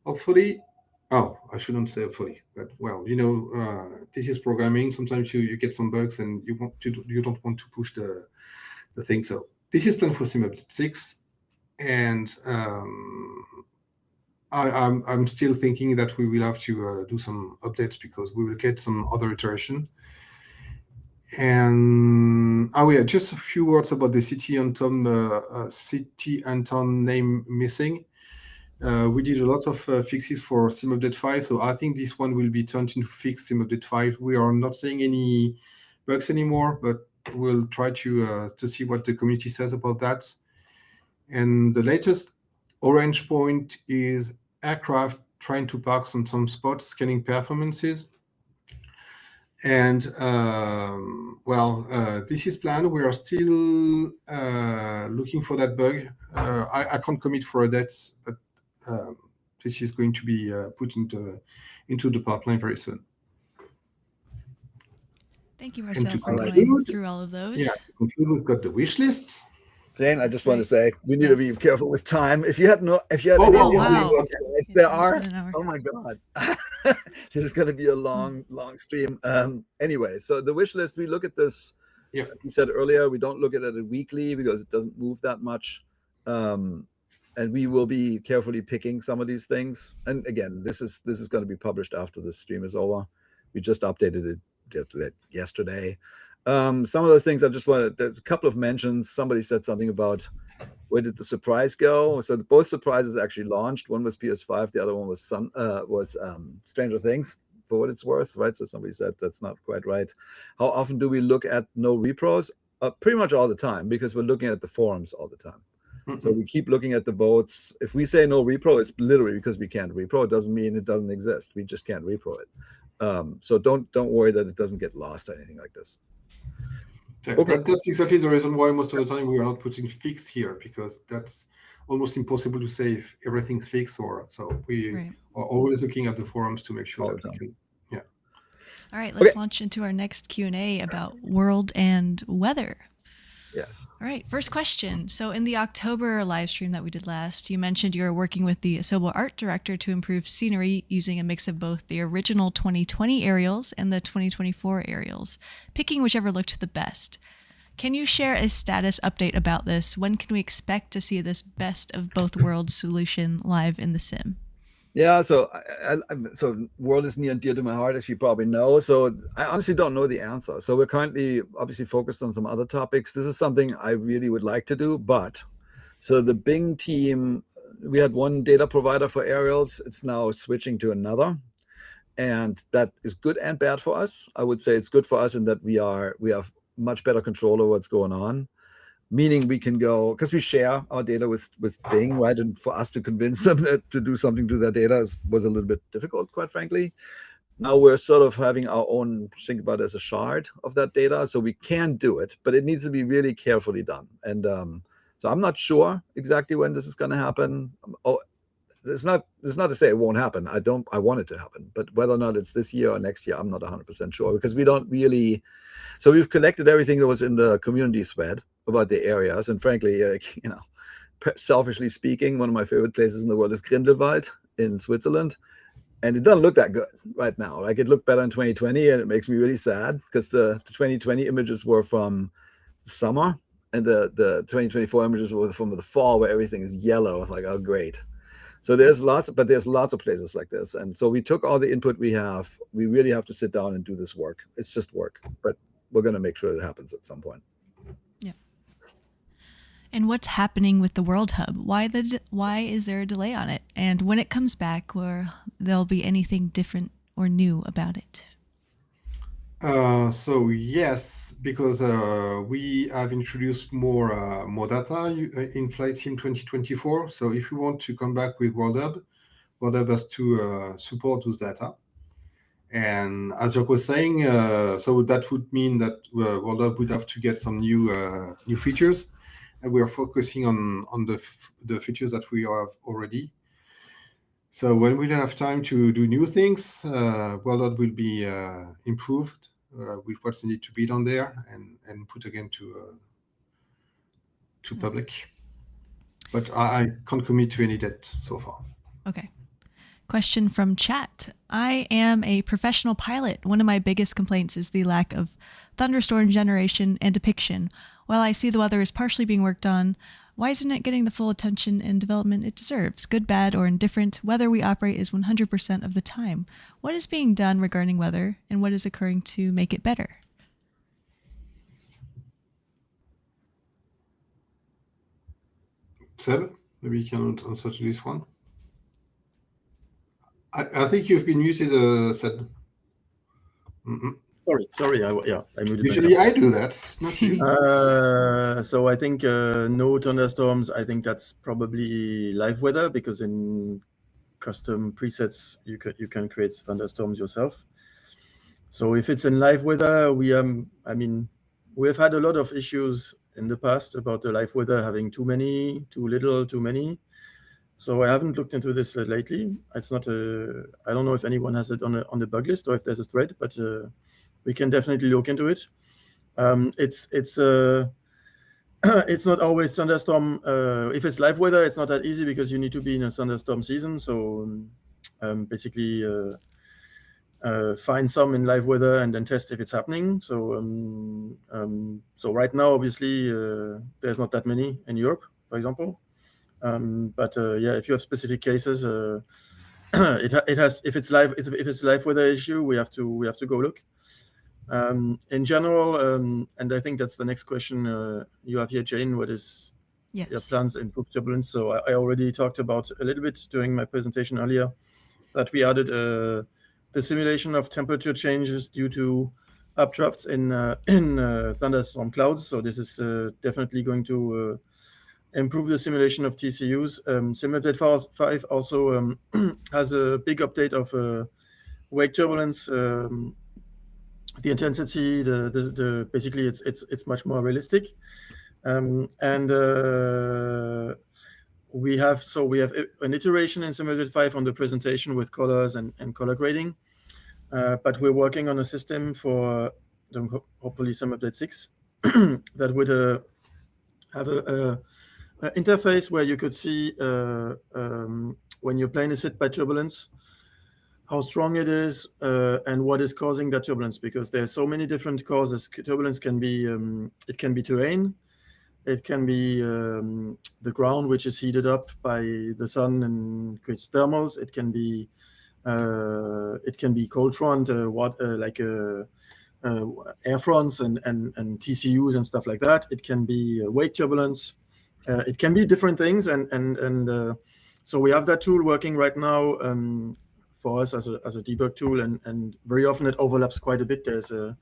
hopefully. Oh, I shouldn't say hopefully, but well, this is programming. Sometimes you get some bugs and you don't want to push the thing. So this is planned for Simuldex 6, and I'm still thinking that we will have to do some updates because we will get some other iteration. And just a few words about the city Anton name missing. We did a lot of fixes for sim update 5, so I think this one will be turned into fixed sim update 5. We are not seeing any bugs anymore, but we'll try to see what the community says about that. And the latest orange point is aircraft trying to park on some spots, scanning performances. And this is planned. We are still looking for that bug. I can't commit for a date, but this is going to be put into the pipeline very soon. Thank you, Marcel, for conclude- going through all of those. Yeah, to conclude, we've got the wish lists. Jayne, I just want to say we need to be Yes. careful with time. If you had any wow. idea how many Wow. more slides It's there almost are, been an hour. oh my god, this is going to be a long stream. Anyway, so the wish list, we look at this. Yeah. Like we said earlier, we don't look at it weekly because it doesn't move that much, and we will be carefully picking some of these things. And again, this is going to be published after the stream is over. We just updated it yesterday. Some of those things I just wanted. There's a couple of mentions. Somebody said something about where did the surprise go? So both surprises actually launched. One was PS5, the other one was Stranger Things, for what it's worth, right? So somebody said that's not quite right. How often do we look at no repros? Pretty much all the time, because we're looking at the forums all the time. Mm-hmm. So we keep looking at the votes. If we say no repro, it's literally because we can't repro. It doesn't mean it doesn't exist. We just can't repro it. So don't worry that it doesn't get lost or anything like this. Okay. That's exactly the reason why most of the time we are not putting fixed here, because that's almost impossible to say if everything's fixed or so. We Right. are always looking at the forums to make sure All that the we can. Yeah. All right, let's Okay. launch into our next Q&A about world and weather. Yes. All right, first question. So in the October live stream that we did last, you mentioned you were working with the Asobo art director to improve scenery using a mix of both the original 2020 aerials and the 2024 aerials, picking whichever looked the best. Can you share a status update about this? When can we expect to see this best of both worlds solution live in the sim? Yeah, so so world is near and dear to my heart, as you probably know. So I honestly don't know the answer. So we're currently obviously focused on some other topics. This is something I really would like to do, but so the Bing team, we had one data provider for aerials. It's now switching to another, and that is good and bad for us. I would say it's good for us in that we have much better control over what's going on. Meaning we can go, because we share our data with Bing, right? And for us to convince them to do something to their data was a little bit difficult, quite frankly. Now we're sort of having our own, think about it as a shard of that data. So we can do it, but it needs to be really carefully done. And so I'm not sure exactly when this is going to happen. It's not to say it won't happen. I want it to happen, but whether or not it's this year or next year, I'm not 100% sure, because we don't really. So we've collected everything that was in the community thread about the areas, and frankly, selfishly speaking, one of my favorite places in the world is Grindelwald in Switzerland, and it doesn't look that good right now. Like, it looked better in 2020, and it makes me really sad because the 2020 images were from the summer, and the 2024 images were from the fall, where everything is yellow. I was like, oh, great. So there's lots of places like this, and so we took all the input we have. We really have to sit down and do this work. It's just work, but we're going to make sure it happens at some point. Yeah. And what's happening with the World Hub? Why is there a delay on it? And when it comes back, will there'll be anything different or new about it? So yes, because we have introduced more data in Flight Sim 2024. So if you want to come back with World Hub has to support those data. And as Jorg was saying, so that would mean that World Hub would have to get some new features, and we are focusing on the features that we have already. So when we have time to do new things, World Hub will be improved with what's needed to be done there and put again to public. But I can't commit to any date so far. Okay. Question from chat. I am a professional pilot. One of my biggest complaints is the lack of thunderstorm generation and depiction. While I see the weather is partially being worked on, Why isn't it getting the full attention and development it deserves? Good, bad, or indifferent, weather we operate is 100% of the time. What is being done regarding weather, and what is occurring to make it better? Seb, maybe you can answer to this one. I think you've been muted, Seb. Sorry, I muted Usually myself. I do that, not you. So I think no thunderstorms. I think that's probably live weather, because in custom presets you can create thunderstorms yourself. So if it's in live weather, we have had a lot of issues in the past about the live weather having too many, too little, too many. So I haven't looked into this lately. It's not I don't know if anyone has it on the bug list or if there's a thread, but we can definitely look into it. It's not always thunderstorm. If it's live weather, it's not that easy because you need to be in a thunderstorm season. So basically find some in live weather and then test if it's happening. So so right now, obviously, there's not that many in Europe, for example. But yeah, if you have specific cases, it has. If it's live weather issue, we have to go look. In general, and I think that's the next question you have here, Jayne. What is your plans to improve turbulence? So I already talked about a little bit during my presentation earlier that we added the simulation of temperature changes due to updrafts in thunderstorm clouds. So this is definitely going to improve the simulation of TCUs. Simulated 5 also has a big update of wake turbulence. The intensity, the basically it's much more realistic, and we have an iteration in Simulated 5 on the presentation with colors and color grading, but we're working on a system for hopefully Simulated 6 that would have a interface where you could see when your plane is hit by turbulence, how strong it is, and what is causing that turbulence, because there's so many different causes. Turbulence can be it can be terrain, it can be the ground which is heated up by the sun and creates thermals. It can be cold front, like air fronts and TCUs and stuff like that. It can be wake turbulence. It can be different things, and so we have that tool working right now. For us as a debug tool, and very often it overlaps quite a bit. There's a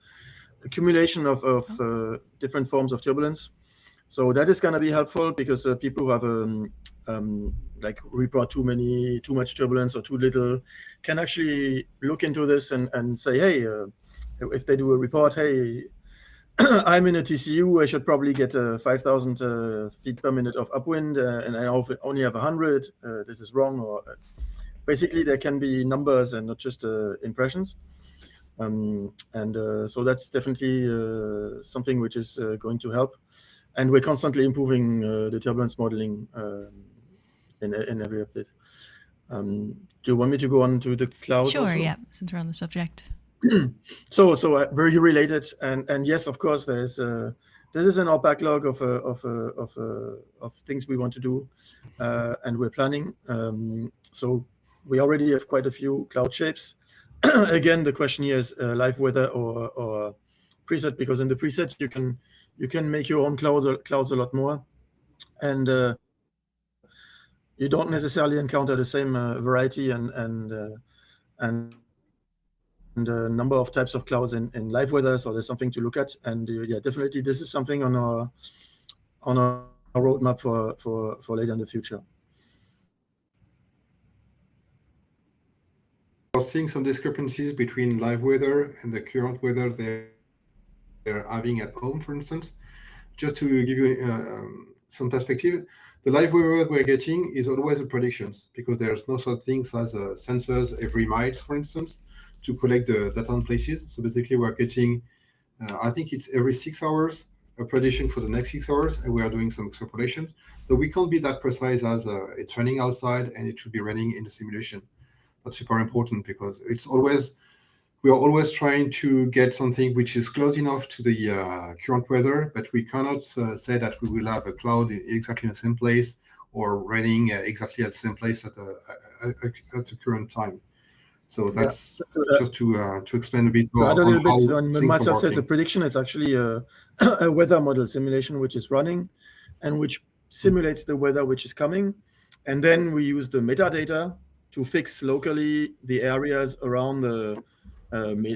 accumulation of different forms of turbulence, so that is going to be helpful because people who have like report too much turbulence or too little can actually look into this and say, hey, if they do a report, hey, I'm in a TCU, I should probably get 5,000 feet per minute of upwind, and I only have 100. This is wrong, or basically, there can be numbers and not just impressions. So that's definitely something which is going to help. And we're constantly improving the turbulence modeling in every update. Do you want me to go on to the clouds? Sure, also? yeah, since we're on the subject. So very related. And yes, of course, this is in our backlog of things we want to do, and we're planning. So we already have quite a few cloud shapes. Again, the question here is live weather or preset, because in the preset you can make your own clouds a lot more, and you don't necessarily encounter the same variety and number of types of clouds in live weather. So there's something to look at, and yeah, definitely this is something on our roadmap for later in the future. Seeing some discrepancies between live weather and the current weather they're having at home, for instance. Just to give you some perspective, the live weather we're getting is always a predictions, because there's no such things as sensors every mile, for instance, to collect the data on places. So basically we're getting, I think it's every 6 hours, a prediction for the next 6 hours, and we are doing some extrapolation. So we can't be that precise as it's running outside and it should be running in the simulation. That's super important, because it's always, we are always trying to get something which is close enough to the current weather, but we cannot say that we will have a cloud exactly in the same place or running exactly at the same place at the current time. So that's just to explain a bit more. Add a little bit, when things are Martial says a working. prediction, it's actually a weather model simulation which is running and which simulates the weather which is coming. And then we use the metadata to fix locally the areas around the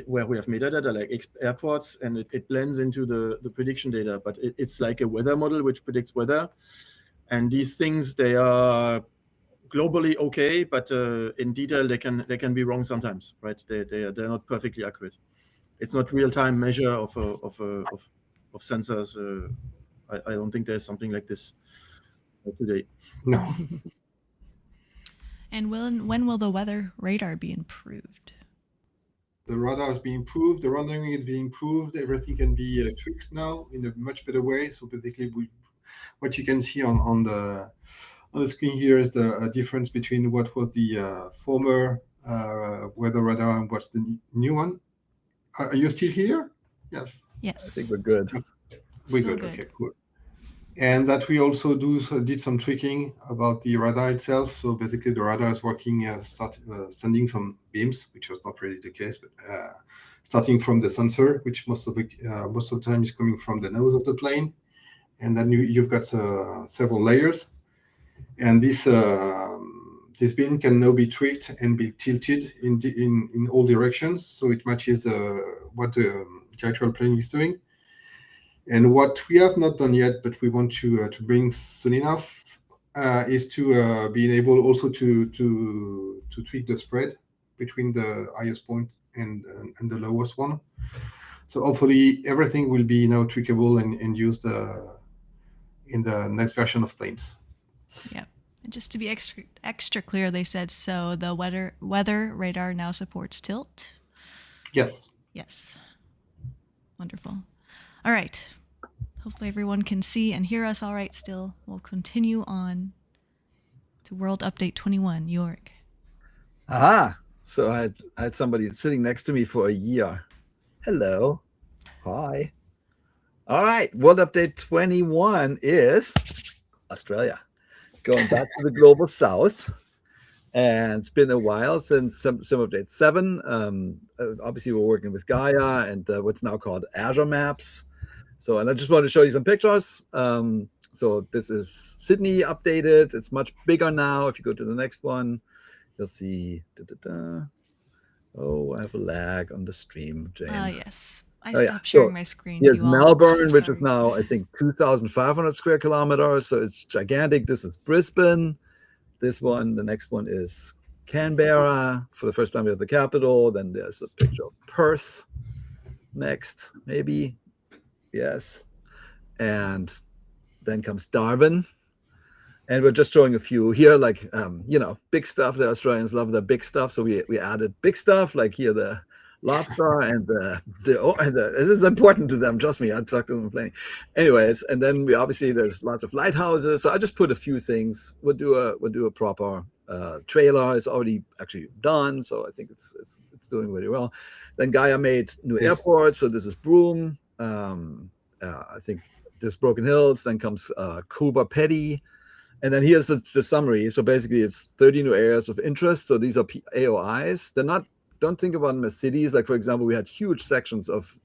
where we have metadata, like airports, and it blends into the prediction data. But it's like a weather model which predicts weather. And these things, they are globally okay, but in detail they can be wrong sometimes, right? They're not perfectly accurate. It's not real-time measure of sensors. I don't think there's something like this today. No. And when will the weather radar be improved? The radar is being improved, the rendering is being improved, everything can be tweaked now in a much better way. So basically, what you can see on the screen here is the difference between what was the former weather radar and what's the new one. Are you still here? Yes. Yes. I think we're good. We're Still good. good. Okay, cool. And that we also did some tweaking about the radar itself. So basically, the radar is working, sending some beams, which was not really the case, but starting from the sensor, which most of the time is coming from the nose of the plane, and then you've got several layers, and this beam can now be tweaked and be tilted in all directions, so it matches what the actual plane is doing. And what we have not done yet, but we want to bring soon enough, is to being able also to tweak the spread between the highest point and the lowest one. So hopefully everything will be now tweakable and used in the next version of planes. Yeah. And just to be extra clear, they said, so the weather radar now supports tilt? Yes. Yes. Wonderful. All right. Hopefully everyone can see and hear us all right still. We'll continue on to World Update 21. Jorg. Aha! So I had somebody sitting next to me for a year. Hello. Hi. All right. World Update 21 is Australia. Going back to the global south. And it's been a while since Sim Update 7. Obviously, we're working with Gaia and what's now called Azure Maps. So, and I just wanted to show you some pictures. So this is Sydney updated. It's much bigger now. If you go to the next one, you'll see. Oh, I have a lag on the stream, Jayne. Yes. I stopped sharing my screen. Here's Melbourne, all. which is now, I think, 2,500 square kilometers. So it's gigantic. This is Brisbane. This one, the next one is Canberra. For the first time, we have the capital. Then there's a picture of Perth. Next, maybe. Yes. And then comes Darwin. And we're just showing a few here, like, big stuff. The Australians love the big stuff. So we added big stuff, like here, the lobster and this is important to them. Trust me, I talked to them plenty. Anyways, and then there's lots of lighthouses. So I just put a few things. We'll do a proper trailer. It's already actually done. So I think it's doing really well. Then Gaia made new airports. So this is Broome. I think this Broken Hills. Then comes Coolba Petty. And then here's the summary. So basically, it's 30 new areas of interest. So these are AOIs. They're not. Don't think about them as cities. Like, for example, we had huge sections of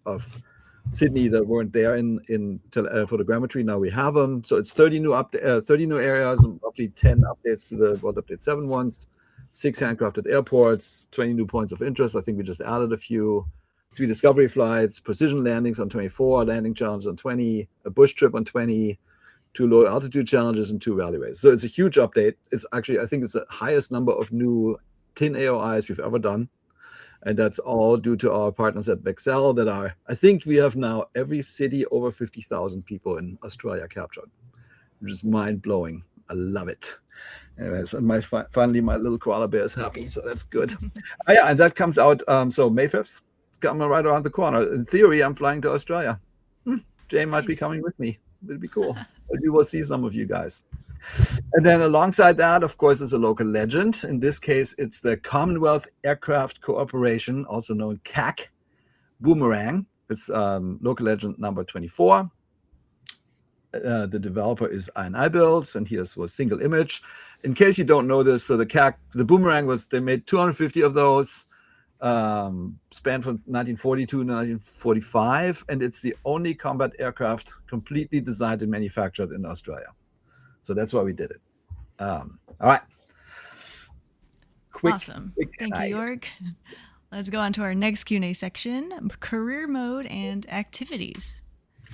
Sydney that weren't there in photogrammetry. Now we have them. So it's 30 new areas, and roughly 10 updates to the World Update 7 ones, 6 handcrafted airports, 20 new points of interest. I think we just added a few. 3 discovery flights, precision landings on 24, landing challenges on 20, a bush trip on 20, 2 low altitude challenges, and 2 valleyways. So it's a huge update. It's actually, I think it's the highest number of new tin AOIs we've ever done. And that's all due to our partners at Bexel that are, I think we have now every city over 50,000 people in Australia captured, which is mind-blowing. I love it. Anyways, and finally my little koala bear is happy, so that's good. And that comes out, so May 5th, it's coming right around the corner. In theory, I'm flying to Australia. Jayne might be coming with me. It'll be cool. We will see some of you guys. And then alongside that, of course, is a local legend. In this case, it's the Commonwealth Aircraft Cooperation, also known CAC, Boomerang. It's local legend number 24. The developer is INI Builds, and here's a single image. In case you don't know this, so the CAC, the Boomerang they made 250 of those, spanned from 1942 to 1945, and it's the only combat aircraft completely designed and manufactured in Australia. So that's why we did it. All right. Awesome. Thank you, Jorg. Let's go on to our next Q&A section, career mode and activities.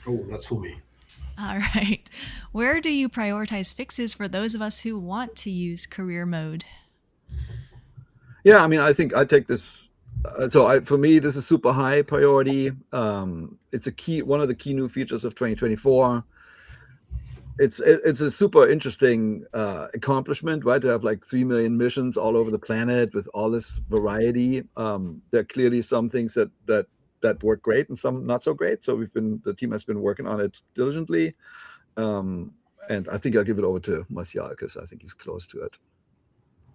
Oh, that's for me. All right. Where do you prioritize fixes for those of us who want to use career mode? Yeah, I mean, I think I take this. For me, this is super high priority. It's one of the key new features of 2024. It's a super interesting accomplishment, right? To have like 3 million missions all over the planet with all this variety. There are clearly some things that work great and some not so great. So the team has been working on it diligently. And I think I'll give it over to Martial because I think he's close to it.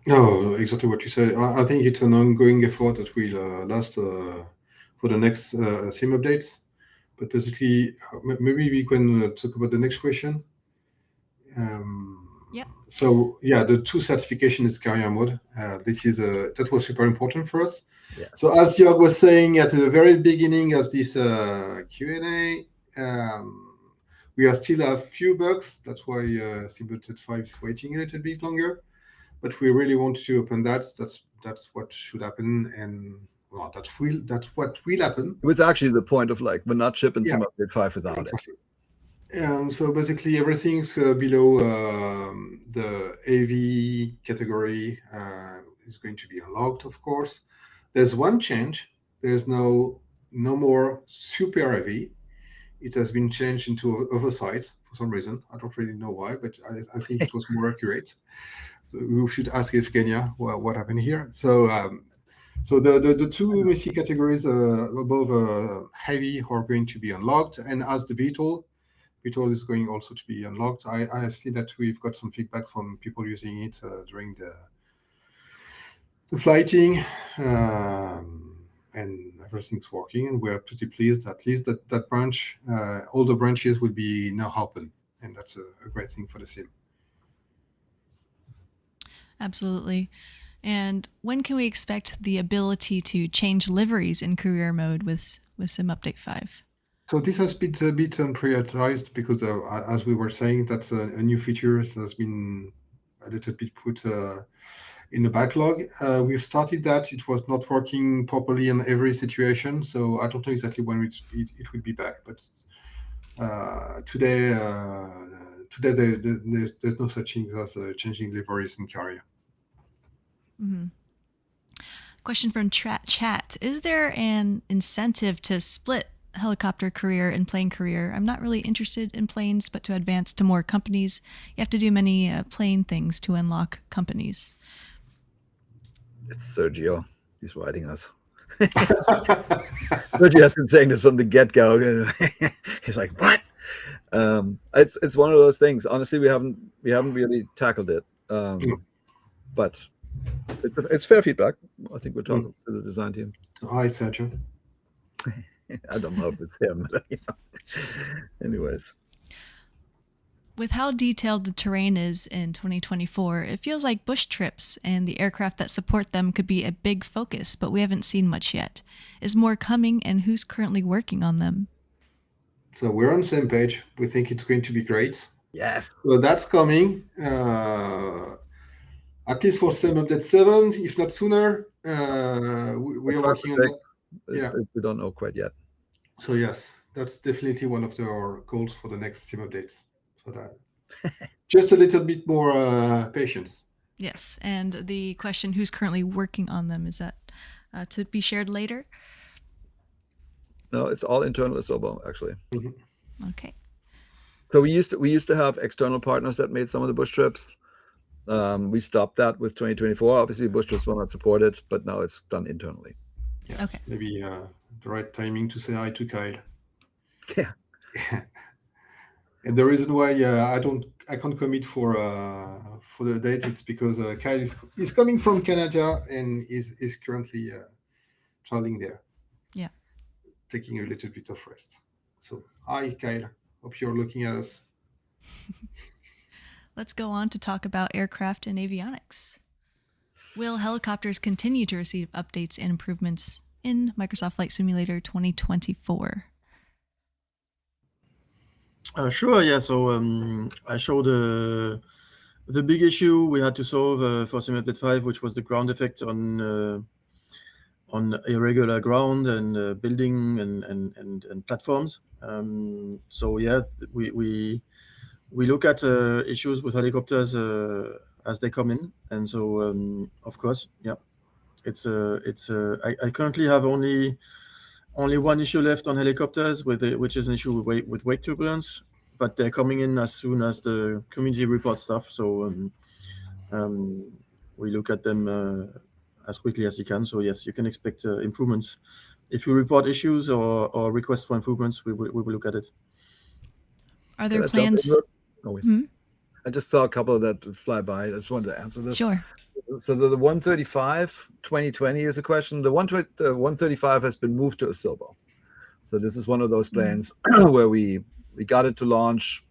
No, exactly what you said. I think it's an ongoing effort that will last for the next sim updates. But basically, maybe we can talk about the next question. Yeah. So yeah, the 2 certification is career mode. That was super important for us. Yeah. So as Jorg was saying at the very beginning of this Q&A, we still have few bugs. That's why Simulated 5 is waiting a little bit longer. But we really want to open that. That's what should happen, and well, that's what will happen. It was actually the point of like we're not shipping Simulated 5 without exactly. So basically everything's below the AV category is going to be unlocked, of course. There's one change. There's no more super AV. It has been changed into oversight for some reason. I don't really know why, but I think it was more accurate. We should ask Evgenia what happened here. So the 2 missing categories above heavy are going to be unlocked, and as the VTOL is going also to be unlocked. I see that we've got some feedback from people using it during the flighting, and everything's working, and we're pretty pleased. At least that branch, all the branches will be now open, and that's a great thing for the sim. Absolutely. And when can we expect the ability to change liveries in career mode with Sim Update 5? So this has been a bit prioritized because, as we were saying, that a new feature has been a little bit put in the backlog. We've started that. It was not working properly in every situation, so I don't know exactly when it will be back. But today there's no such thing as changing liveries in carrier. Mm-hmm. Question from chat. Is there an incentive to split helicopter career and plane career? I'm not really interested in planes, but to advance to more companies, you have to do many plane things to unlock companies. It's Sergio. He's writing us. Sergio has been saying this from the get-go. He's like, what? It's one of those things. Honestly, we haven't really tackled it. But it's fair feedback. I think we're talking to the design team. Hi, Sergio. I don't know if it's him. Anyways. With how detailed the terrain is in 2024, it feels like bush trips and the aircraft that support them could be a big focus, but we haven't seen much yet. Is more coming, and who's currently working on them? So we're on the same page. We think it's going to be great. Yes. So that's coming. At least for Sim Update 7, if not sooner. We are working on that. Yeah. We don't know quite yet. So yes, that's definitely one of our goals for the next Sim updates. So that just a little bit more patience. Yes, and the question, who's currently working on them, is that to be shared later? No, it's all internal Asobo, actually. Mm-hmm. Okay. So we used to have external partners that made some of the bush trips. We stopped that with 2024. Obviously, bush trips were not supported, but now it's done internally. Yeah, okay. Maybe the right timing to say hi to Kyle. Yeah. And the reason why I don't can't commit for the date. It's because Kyle is coming from Canada and is currently traveling there. Yeah. Taking a little bit of rest. So hi Kyle. Hope you're looking at us. Let's go on to talk about aircraft and avionics. Will helicopters continue to receive updates and improvements in Microsoft Flight Simulator 2024? Sure, yeah. So I showed the big issue we had to solve for Simulate 5, which was the ground effect on irregular ground and building and platforms. So yeah, we look at issues with helicopters as they come in, and so of course, yeah, I currently have only one issue left on helicopters, which is an issue with wake turbulence, but they're coming in as soon as the community reports stuff. So we look at them as quickly as you can. So yes, you can expect improvements. If you report issues or requests for improvements, we will look at it. Are there Can I jump plans? in? Oh, wait. I just saw a couple that fly by. I just wanted to answer this. Sure. So the 135 2020 is a question. The 135 has been moved to Asobo. So this is one of those plans where we got it to launch.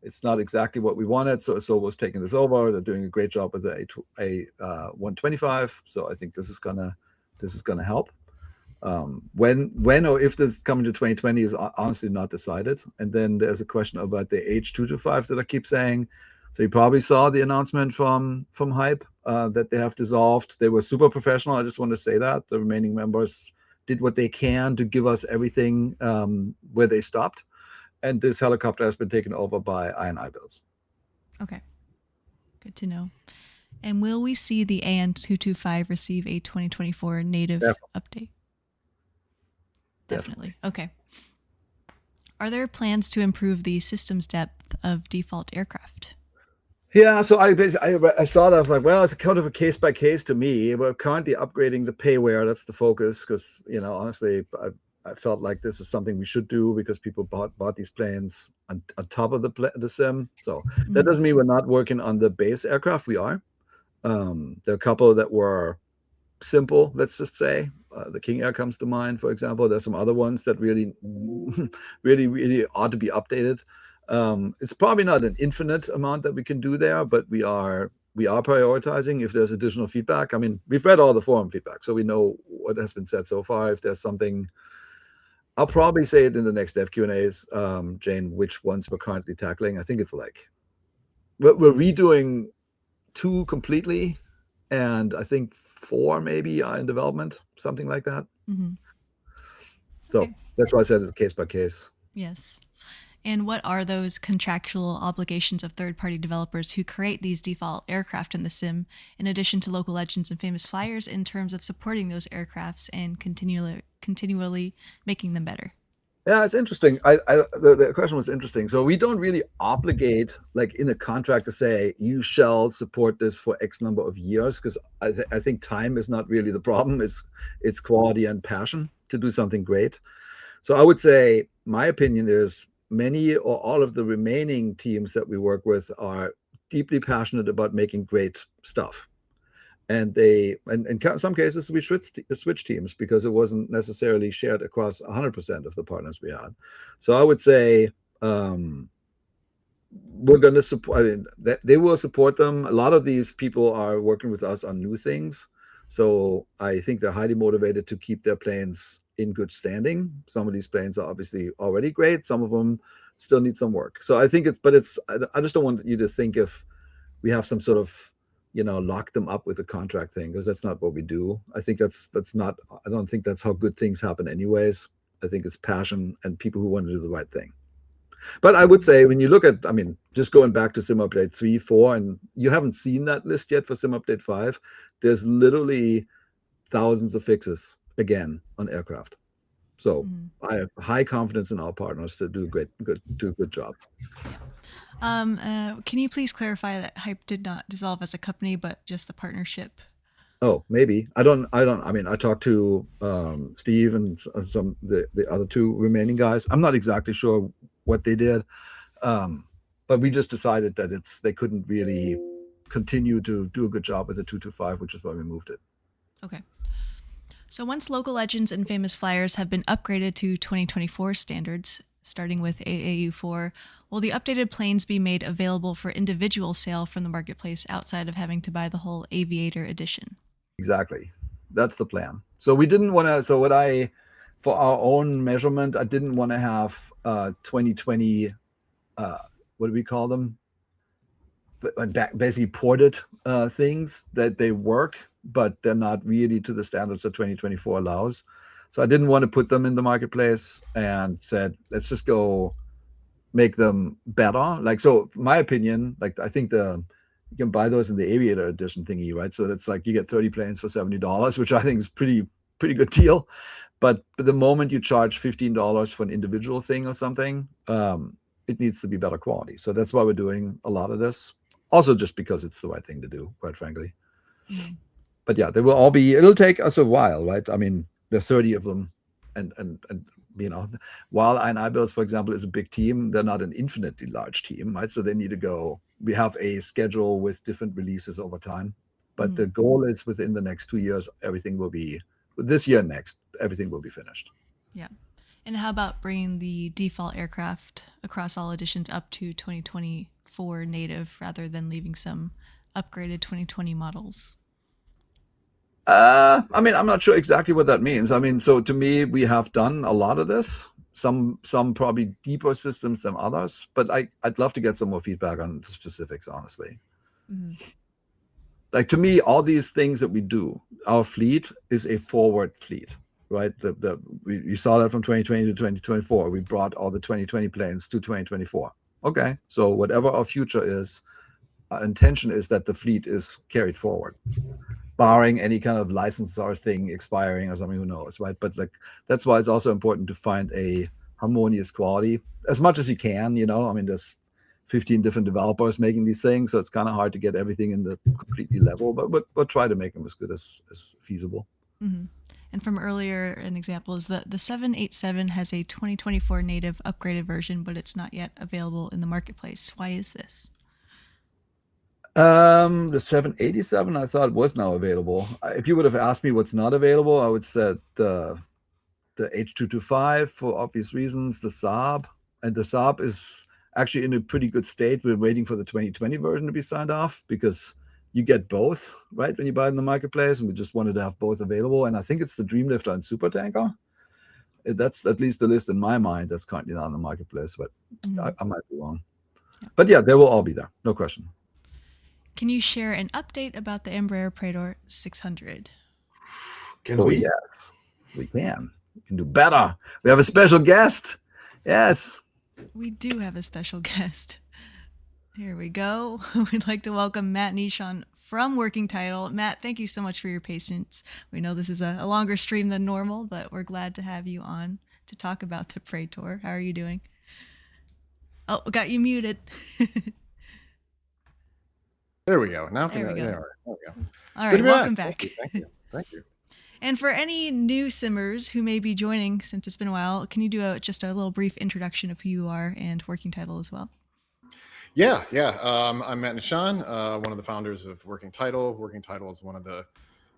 It's not exactly what we wanted, so Asobo's taking this over. They're doing a great job with the A125. So I think this is gonna help. When or if this is coming to 2020 is honestly not decided. And then there's a question about the H225 that I keep saying. So you probably saw the announcement from Hype that they have dissolved. They were super professional. I just want to say that the remaining members did what they can to give us everything where they stopped. And this helicopter has been taken over by I&I Builds. Okay. Good to know. And will we see the AN225 receive a 2024 native update? Definitely. Okay. Are there plans to improve the systems depth of default aircraft? Yeah, so I saw that. I was like, well, it's kind of a case by case to me. We're currently upgrading the payware. That's the focus because, honestly, I felt like this is something we should do because people bought these planes on top of the sim. So that doesn't mean we're not working on the base aircraft. We are. There are a couple that were simple, let's just say. The King Air comes to mind, for example. There's some other ones that really, really, really ought to be updated. It's probably not an infinite amount that we can do there, but we are prioritizing if there's additional feedback. I mean, we've read all the forum feedback, so we know what has been said so far. If there's something, I'll probably say it in the next dev Q&As, Jayne, which ones we're currently tackling. I think it's like we're redoing 2 completely, and I think 4 maybe are in development, something like that. So that's why I said it's case by case. Yes. And what are those contractual obligations of third-party developers who create these default aircraft in the sim, in addition to local legends and famous flyers, in terms of supporting those aircrafts and continually making them better? Yeah, it's interesting. The question was interesting. So we don't really obligate, like in a contract, to say you shall support this for X number of years, because I think time is not really the problem. It's quality and passion to do something great. So I would say my opinion is many or all of the remaining teams that we work with are deeply passionate about making great stuff. And in some cases, we switch teams because it wasn't necessarily shared across 100% of the partners we had. So I would say we're going to support. I mean, they will support them. A lot of these people are working with us on new things. So I think they're highly motivated to keep their planes in good standing. Some of these planes are obviously already great. Some of them still need some work. So I think I just don't want you to think if we have some sort of, lock them up with a contract thing, because that's not what we do. I think that's not, I don't think that's how good things happen anyways. I think it's passion and people who want to do the right thing. But I would say when you look at, just going back to Sim Update 3, 4, and you haven't seen that list yet for Sim Update 5, there's literally thousands of fixes again on aircraft. So I have high confidence in our partners to do a good job. Can you please clarify that Hype did not dissolve as a company, but just the partnership? Oh, maybe. I talked to Steve and the other 2 remaining guys. I'm not exactly sure what they did. but we just decided that they couldn't really continue to do a good job with the 225, which is why we moved it. Okay. So once local legends and famous flyers have been upgraded to 2024 standards, starting with AAU4, will the updated planes be made available for individual sale from the marketplace outside of having to buy the whole Aviator edition? Exactly. That's the plan. So we didn't want to, for our own measurement, I didn't want to have 2020, what do we call them? Basically ported things that they work, but they're not really to the standards that 2024 allows. So I didn't want to put them in the marketplace and said, let's just go make them better. Like, so my opinion, like I think you can buy those in the Aviator edition thingy, right? So that's like you get 30 planes for $70, which I think is pretty good deal. But the moment you charge $15 for an individual thing or something, it needs to be better quality. So that's why we're doing a lot of this. Also just because it's the right thing to do, quite frankly. Mm-hmm. But yeah, they will all be, it'll take us a while, right? I mean, there are 30 of them. And you know, while I Builds, for example, is a big team, they're not an infinitely large team, right? So they need to go, we have a schedule with different releases over time. But the goal is within the next 2 years, everything will be, this year and next, everything will be finished. Yeah. And how about bringing the default aircraft across all editions up to 2024 native rather than leaving some upgraded 2020 models? I mean, I'm not sure exactly what that means. I mean, so to me, we have done a lot of this, some probably deeper systems than others, but I'd love to get some more feedback on the specifics, honestly. Mm-hmm. Like, to me, all these things that we do, our fleet is a forward fleet, right? You saw that from 2020 to 2024. We brought all the 2020 planes to 2024. Okay, so whatever our future is, our intention is that the fleet is carried forward, barring any kind of license or thing expiring or something, who knows, right? But like, that's why it's also important to find a harmonious quality as much as you can, you know. I mean, there's 15 different developers making these things, so it's kind of hard to get everything in the completely level, but we'll try to make them as good as feasible. Mm-hmm. And from earlier, an example is that the 787 has a 2024 native upgraded version, but it's not yet available in the marketplace. Why is this? The 787 I thought was now available. If you would have asked me what's not available, I would say the H225 for obvious reasons, the Saab, and the Saab is actually in a pretty good state. We're waiting for the 2020 version to be signed off because you get both, right, when you buy it in the marketplace, and we just wanted to have both available. And I think it's the Dreamlifter and Supertanker. That's at least the list in my mind that's currently not in the marketplace, but I might be wrong. Yeah. But yeah, they will all be there, no question. Can you share an update about the Embraer Praetor 600? Can we? Yes, we can. We can do better. We have a special guest. Yes. We do have a special guest. Here we go. We'd like to welcome Matt Nischan from Working Title. Matt, thank you so much for your patience. We know this is a longer stream than normal, but we're glad to have you on to talk about the Praetor. How are you doing? Oh, got you muted. There we go. Now there we go. There we go. All right, welcome back. Thank you. And for any new simmers who may be joining since it's been a while, can you do just a little brief introduction of who you are and Working Title as well? Yeah. I'm Matt Nischan, one of the founders of Working Title. Working Title is one of the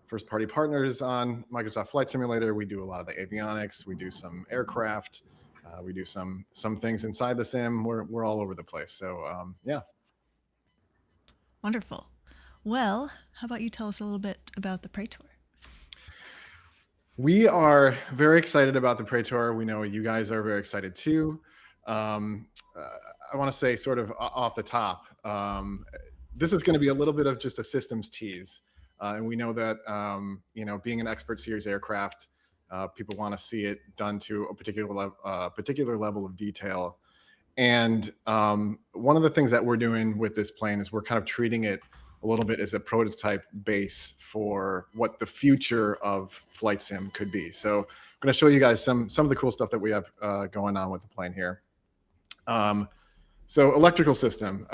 first-party partners on Microsoft Flight Simulator. We do a lot of the avionics. We do some aircraft. We do some things inside the sim. We're all over the place. So yeah. Wonderful. Well, how about you tell us a little bit about the Praetor? We are very excited about the Praetor. We know you guys are very excited too. I want to say sort of off the top, this is going to be a little bit of just a systems tease. And we know that, being an expert series aircraft, people want to see it done to a particular level of detail. And one of the things that we're doing with this plane is we're kind of treating it a little bit as a prototype base for what the future of flight sim could be. So I'm going to show you guys some of the cool stuff that we have going on with the plane here. So electrical system,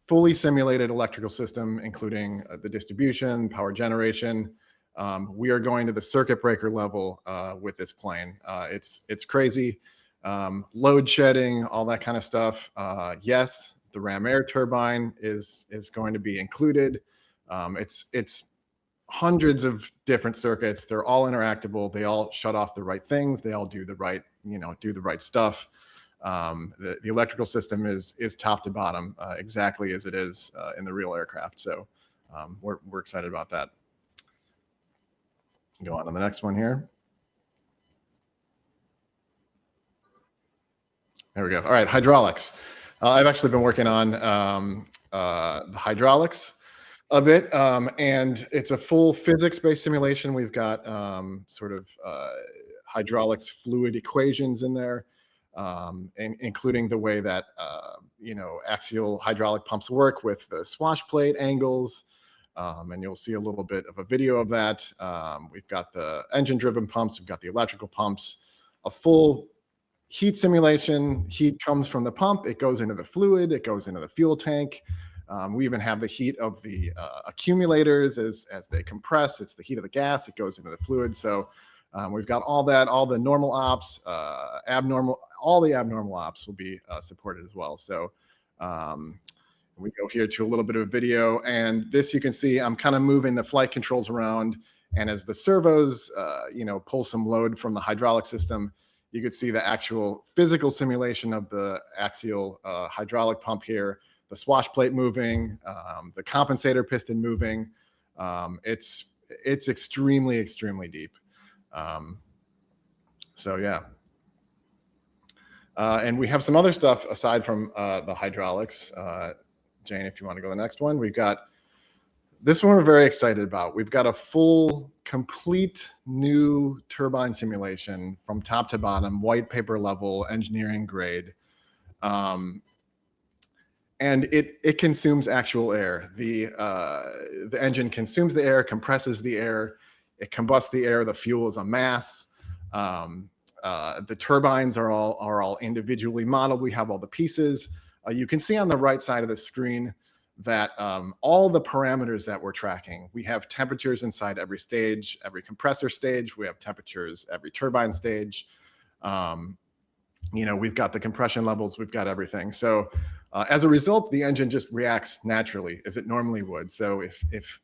fully simulated electrical system, including the distribution, power generation. We are going to the circuit breaker level with this plane. It's crazy. Load shedding, all that kind of stuff. Yes, The ram air turbine is going to be included. It's hundreds of different circuits. They're all interactable. They all shut off the right things. They all do the right, do the right stuff. The electrical system is top to bottom, exactly as it is in the real aircraft. So we're excited about that. Go on to the next one here. There we go. All right, hydraulics. I've actually been working on the hydraulics a bit, and it's a full physics-based simulation. We've got sort of hydraulics fluid equations in there, including the way that axial hydraulic pumps work with the swash plate angles, and you'll see a little bit of a video of that. We've got the engine-driven pumps, we've got the electrical pumps, a full heat simulation. Heat comes from the pump, it goes into the fluid, it goes into the fuel tank. We even have the heat of the accumulators as they compress. It's the heat of the gas, it goes into the fluid. So we've got all that, all the normal ops, all the abnormal ops will be supported as well. So we go here to a little bit of a video, and this you can see I'm kind of moving the flight controls around, and as the servos pull some load from the hydraulic system, you could see the actual physical simulation of the axial hydraulic pump here, the swash plate moving, the compensator piston moving. It's extremely, extremely deep. So yeah. And we have some other stuff aside from the hydraulics. Jayne, if you want to go to the next one, we've got this one we're very excited about. We've got a full, complete new turbine simulation from top to bottom, white paper level, engineering grade. And it consumes actual air. The engine consumes the air, compresses the air, it combusts the air, the fuel is a mass. The turbines are all individually modeled. We have all the pieces. You can see on the right side of the screen that all the parameters that we're tracking, we have temperatures inside every stage, every compressor stage, we have temperatures every turbine stage. We've got the compression levels, we've got everything. So as a result, the engine just reacts naturally as it normally would. So if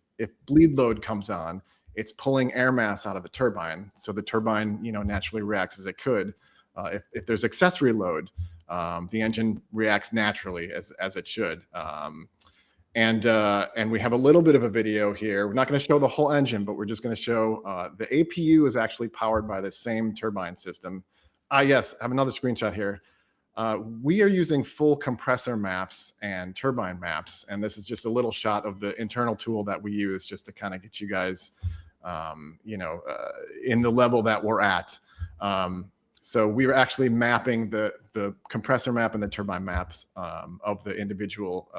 bleed load comes on, it's pulling air mass out of the turbine. So the turbine, naturally reacts as it could. If there's accessory load, the engine reacts naturally as it should. And we have a little bit of a video here. We're not going to show the whole engine, but we're just going to show the APU is actually powered by the same turbine system. Yes, I have another screenshot here. We are using full compressor maps and turbine maps, and this is just a little shot of the internal tool that we use just to kind of get you guys, in the level that we're at. So we were actually mapping the compressor map and the turbine maps of the individual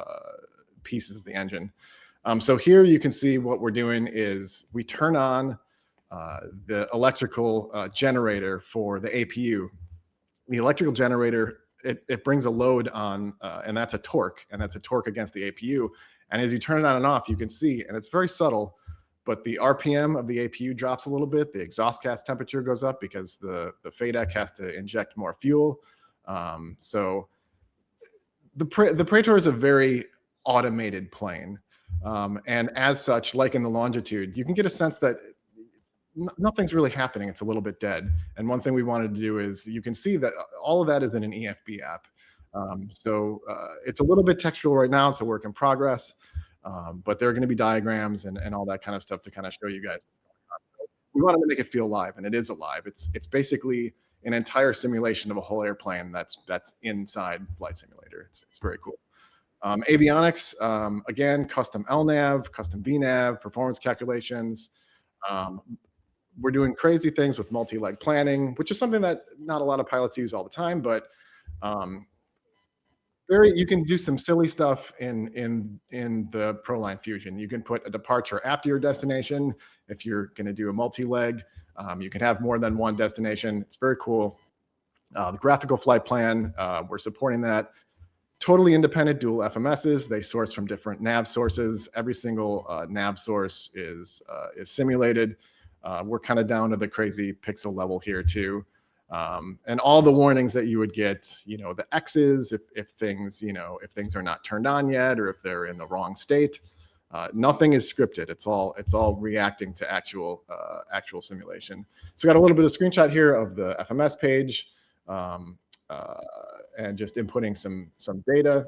pieces of the engine. So here you can see what we're doing is we turn on the electrical generator for the APU. The electrical generator, it brings a load on, and that's a torque against the APU. And as you turn it on and off, you can see, and it's very subtle, but the RPM of the APU drops a little bit. The exhaust gas temperature goes up because the FADEC has to inject more fuel. So the Praetor is a very automated plane. And as such, like in the Longitude, you can get a sense that nothing's really happening. It's a little bit dead. And one thing we wanted to do is you can see that all of that is in an EFB app. So it's a little bit textual right now. It's a work in progress. But there are going to be diagrams and all that kind of stuff to kind of show you guys what's going on. So we wanted to make it feel live, and it is alive. It's basically an entire simulation of a whole airplane that's inside Flight Simulator. It's very cool. Avionics, again, custom LNAV, custom VNAV, performance calculations. We're doing crazy things with multi-leg planning, which is something that not a lot of pilots use all the time, but you can do some silly stuff in the ProLine Fusion. You can put a departure after your destination. If you're going to do a multi-leg, you can have more than one destination. It's very cool. The graphical flight plan, we're supporting that. Totally independent dual FMSs. They source from different nav sources. Every single nav source is simulated. We're kind of down to the crazy pixel level here too. And all the warnings that you would get, the X's if things, if things are not turned on yet, or if they're in the wrong state. Nothing is scripted. It's all reacting to actual simulation. So got a little bit of screenshot here of the FMS page, and just inputting some data.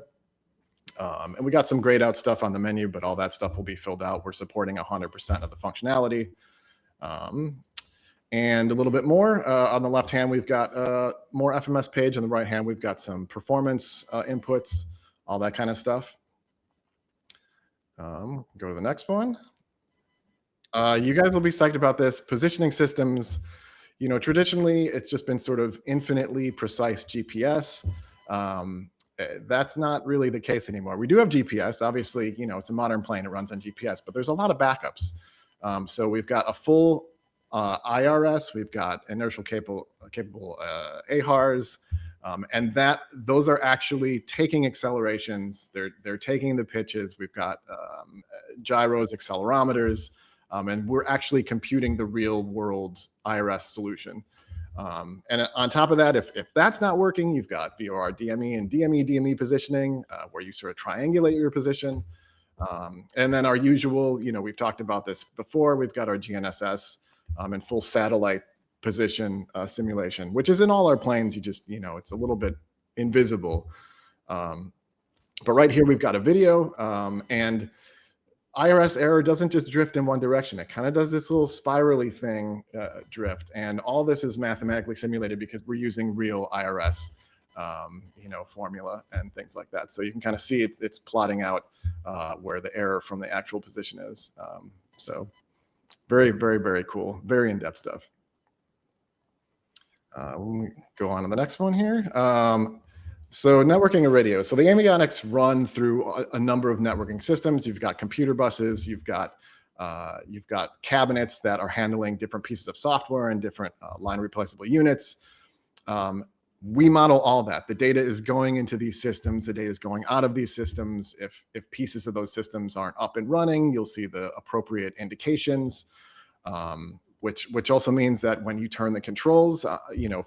And we got some grayed out stuff on the menu, but all that stuff will be filled out. We're supporting 100% of the functionality. And a little bit more on the left hand, we've got more FMS page. On the right hand, we've got some performance inputs, all that kind of stuff. Go to the next one. You guys will be psyched about this. Positioning systems, traditionally, it's just been sort of infinitely precise GPS. That's not really the case anymore. We do have GPS. Obviously, it's a modern plane. It runs on GPS, but there's a lot of backups. So we've got a full IRS. We've got inertial capable AHRS. And those are actually taking accelerations. They're taking the pitches. We've got gyros, accelerometers, and we're actually computing the real world IRS solution. And on top of that, if that's not working, you've got VOR, DME, and DME positioning, where you sort of triangulate your position. And then our usual, we've talked about this before. We've got our GNSS and full satellite position simulation, which is in all our planes. You just, it's a little bit invisible. But right here, we've got a video, and IRS error doesn't just drift in one direction. It kind of does this little spirally thing drift. And all this is mathematically simulated because we're using real IRS, formula and things like that. So you can kind of see it's plotting out where the error from the actual position is. So very, very, very cool. Very in-depth stuff. We'll go on to the next one here. So networking and radio. So the Avionics run through a number of networking systems. You've got computer buses. You've got cabinets that are handling different pieces of software and different line replaceable units. We model all that. The data is going into these systems. The data is going out of these systems. If pieces of those systems aren't up and running, you'll see the appropriate indications. Which also means that when you turn the controls,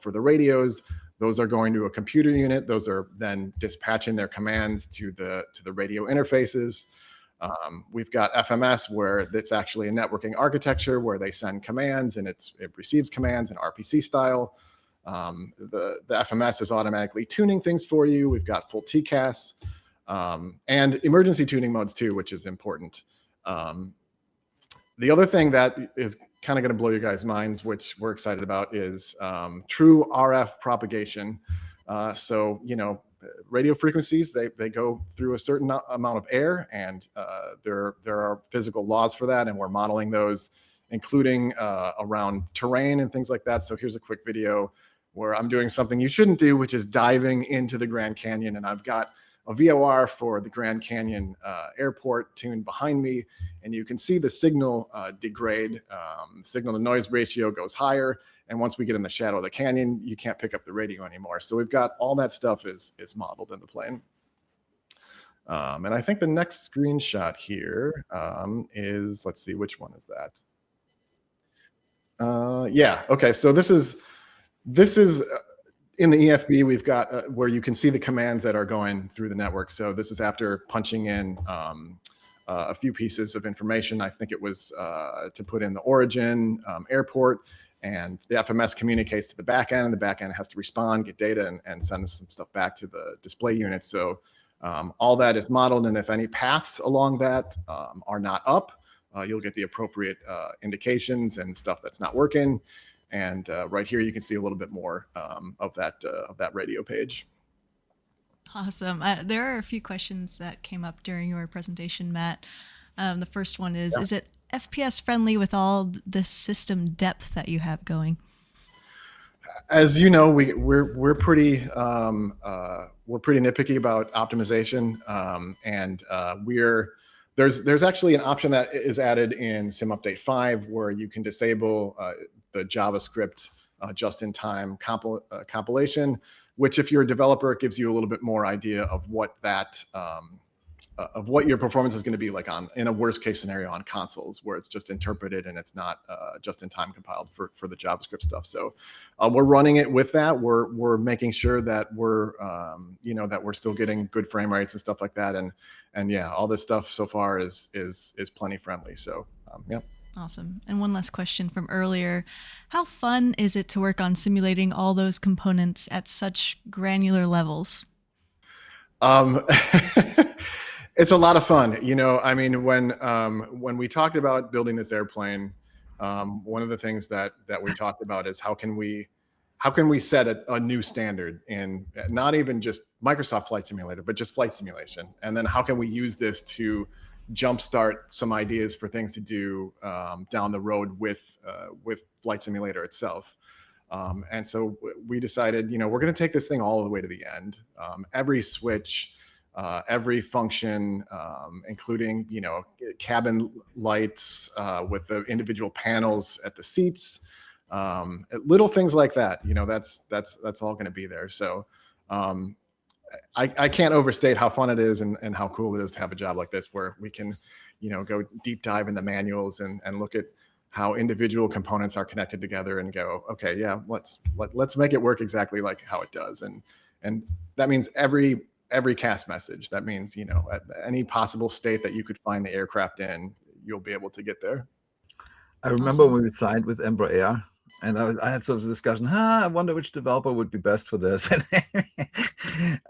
for the radios, those are going to a computer unit. Those are then dispatching their commands to the radio interfaces. We've got FMS, where it's actually a networking architecture where they send commands and it receives commands in RPC style. The FMS is automatically tuning things for you. We've got full TCAS and emergency tuning modes too, which is important. The other thing that is kind of going to blow you guys' minds, which we're excited about, is true RF propagation. So, radio frequencies, they go through a certain amount of air, and there are physical laws for that, and we're modeling those, including around terrain and things like that. So here's a quick video where I'm doing something you shouldn't do, which is diving into the Grand Canyon, and I've got a VOR for the Grand Canyon airport tuned behind me, and you can see the signal degrade. Signal to noise ratio goes higher, and once we get in the shadow of the canyon, you can't pick up the radio anymore. So we've got all that stuff is modeled in the plane. And I think the next screenshot here is, let's see, which one is that? Yeah, okay, so this is in the EFB, we've got where you can see the commands that are going through the network. So this is after punching in a few pieces of information. I think it was to put in the origin airport, and the FMS communicates to the back end, and the back end has to respond, get data, and send some stuff back to the display unit. So all that is modeled, and if any paths along that are not up, you'll get the appropriate indications and stuff that's not working. And right here, you can see a little bit more of that radio page. Awesome. There are a few questions that came up during your presentation, Matt. The first one is it FPS friendly with all the system depth that you have going? As you know, we're pretty nitpicky about optimization, and there's actually an option that is added in Sim Update 5 where you can disable the JavaScript just-in-time compilation, which if you're a developer, it gives you a little bit more idea of what that what your performance is going to be like in a worst case scenario on consoles, where it's just interpreted and it's not just in time compiled for the JavaScript stuff. So we're running it with that. We're making sure that we're that we're still getting good frame rates and stuff like that. And yeah, all this stuff so far is plenty friendly. So yeah. Awesome. And one last question from earlier. How fun is it to work on simulating all those components at such granular levels? It's a lot of fun. I mean, when we talked about building this airplane, one of the things that we talked about is how can we set a new standard in not even just Microsoft Flight Simulator, but just flight simulation. And then how can we use this to jumpstart some ideas for things to do down the road with Flight Simulator itself. And so we decided, we're going to take this thing all the way to the end. Every switch, every function, including, cabin lights with the individual panels at the seats, little things like that. That's all going to be there. So I can't overstate how fun it is and how cool it is to have a job like this where we can, go deep dive in the manuals and look at how individual components are connected together and go, okay, yeah, let's make it work exactly like how it does. And that means every cast message. That means, at any possible state that you could find the aircraft in, you'll be able to get there. I remember when we signed with Embraer, and I had sort of a discussion, I wonder which developer would be best for this. And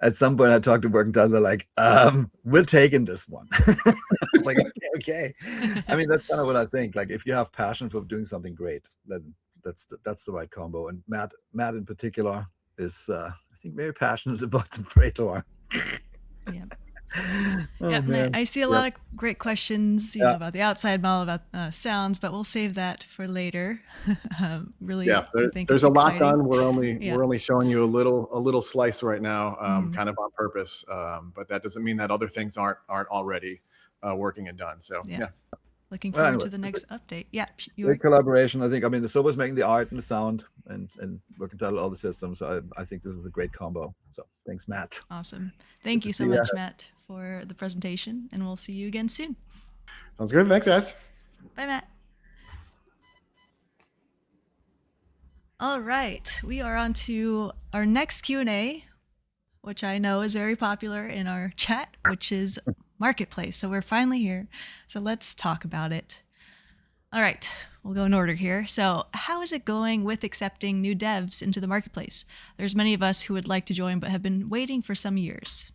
at some point I talked to Mercantile, they're like, we're taking this one. Like, okay. I mean, that's kind of what I think. Like, if you have passion for doing something great, then that's the right combo. And Matt in particular is, I think, very passionate about the Praetor. Yeah. Oh, yeah, man. I see a lot of great questions about the outside model, about sounds, but we'll save that for later. Really, I think there's it's a lot exciting. done. We're only showing you a little slice right now, kind of on purpose. But that doesn't mean that other things aren't already working and done. So yeah. Looking forward to the next update. Yeah, great collaboration. I think. I mean, the Asobo's making the art and the sound, and Mercantile all the systems. So I think this is a great combo. So thanks, Matt. Awesome. Thank you so much, Matt, for the presentation, and we'll see you again soon. Sounds good. Thanks, guys. Bye, Matt. All right, we are on to our next Q&A, which I know is very popular in our chat, which is Marketplace. So we're finally here. So let's talk about it. All right, we'll go in order here. So how is it going with accepting new devs into the Marketplace? There's many of us who would like to join, but have been waiting for some years.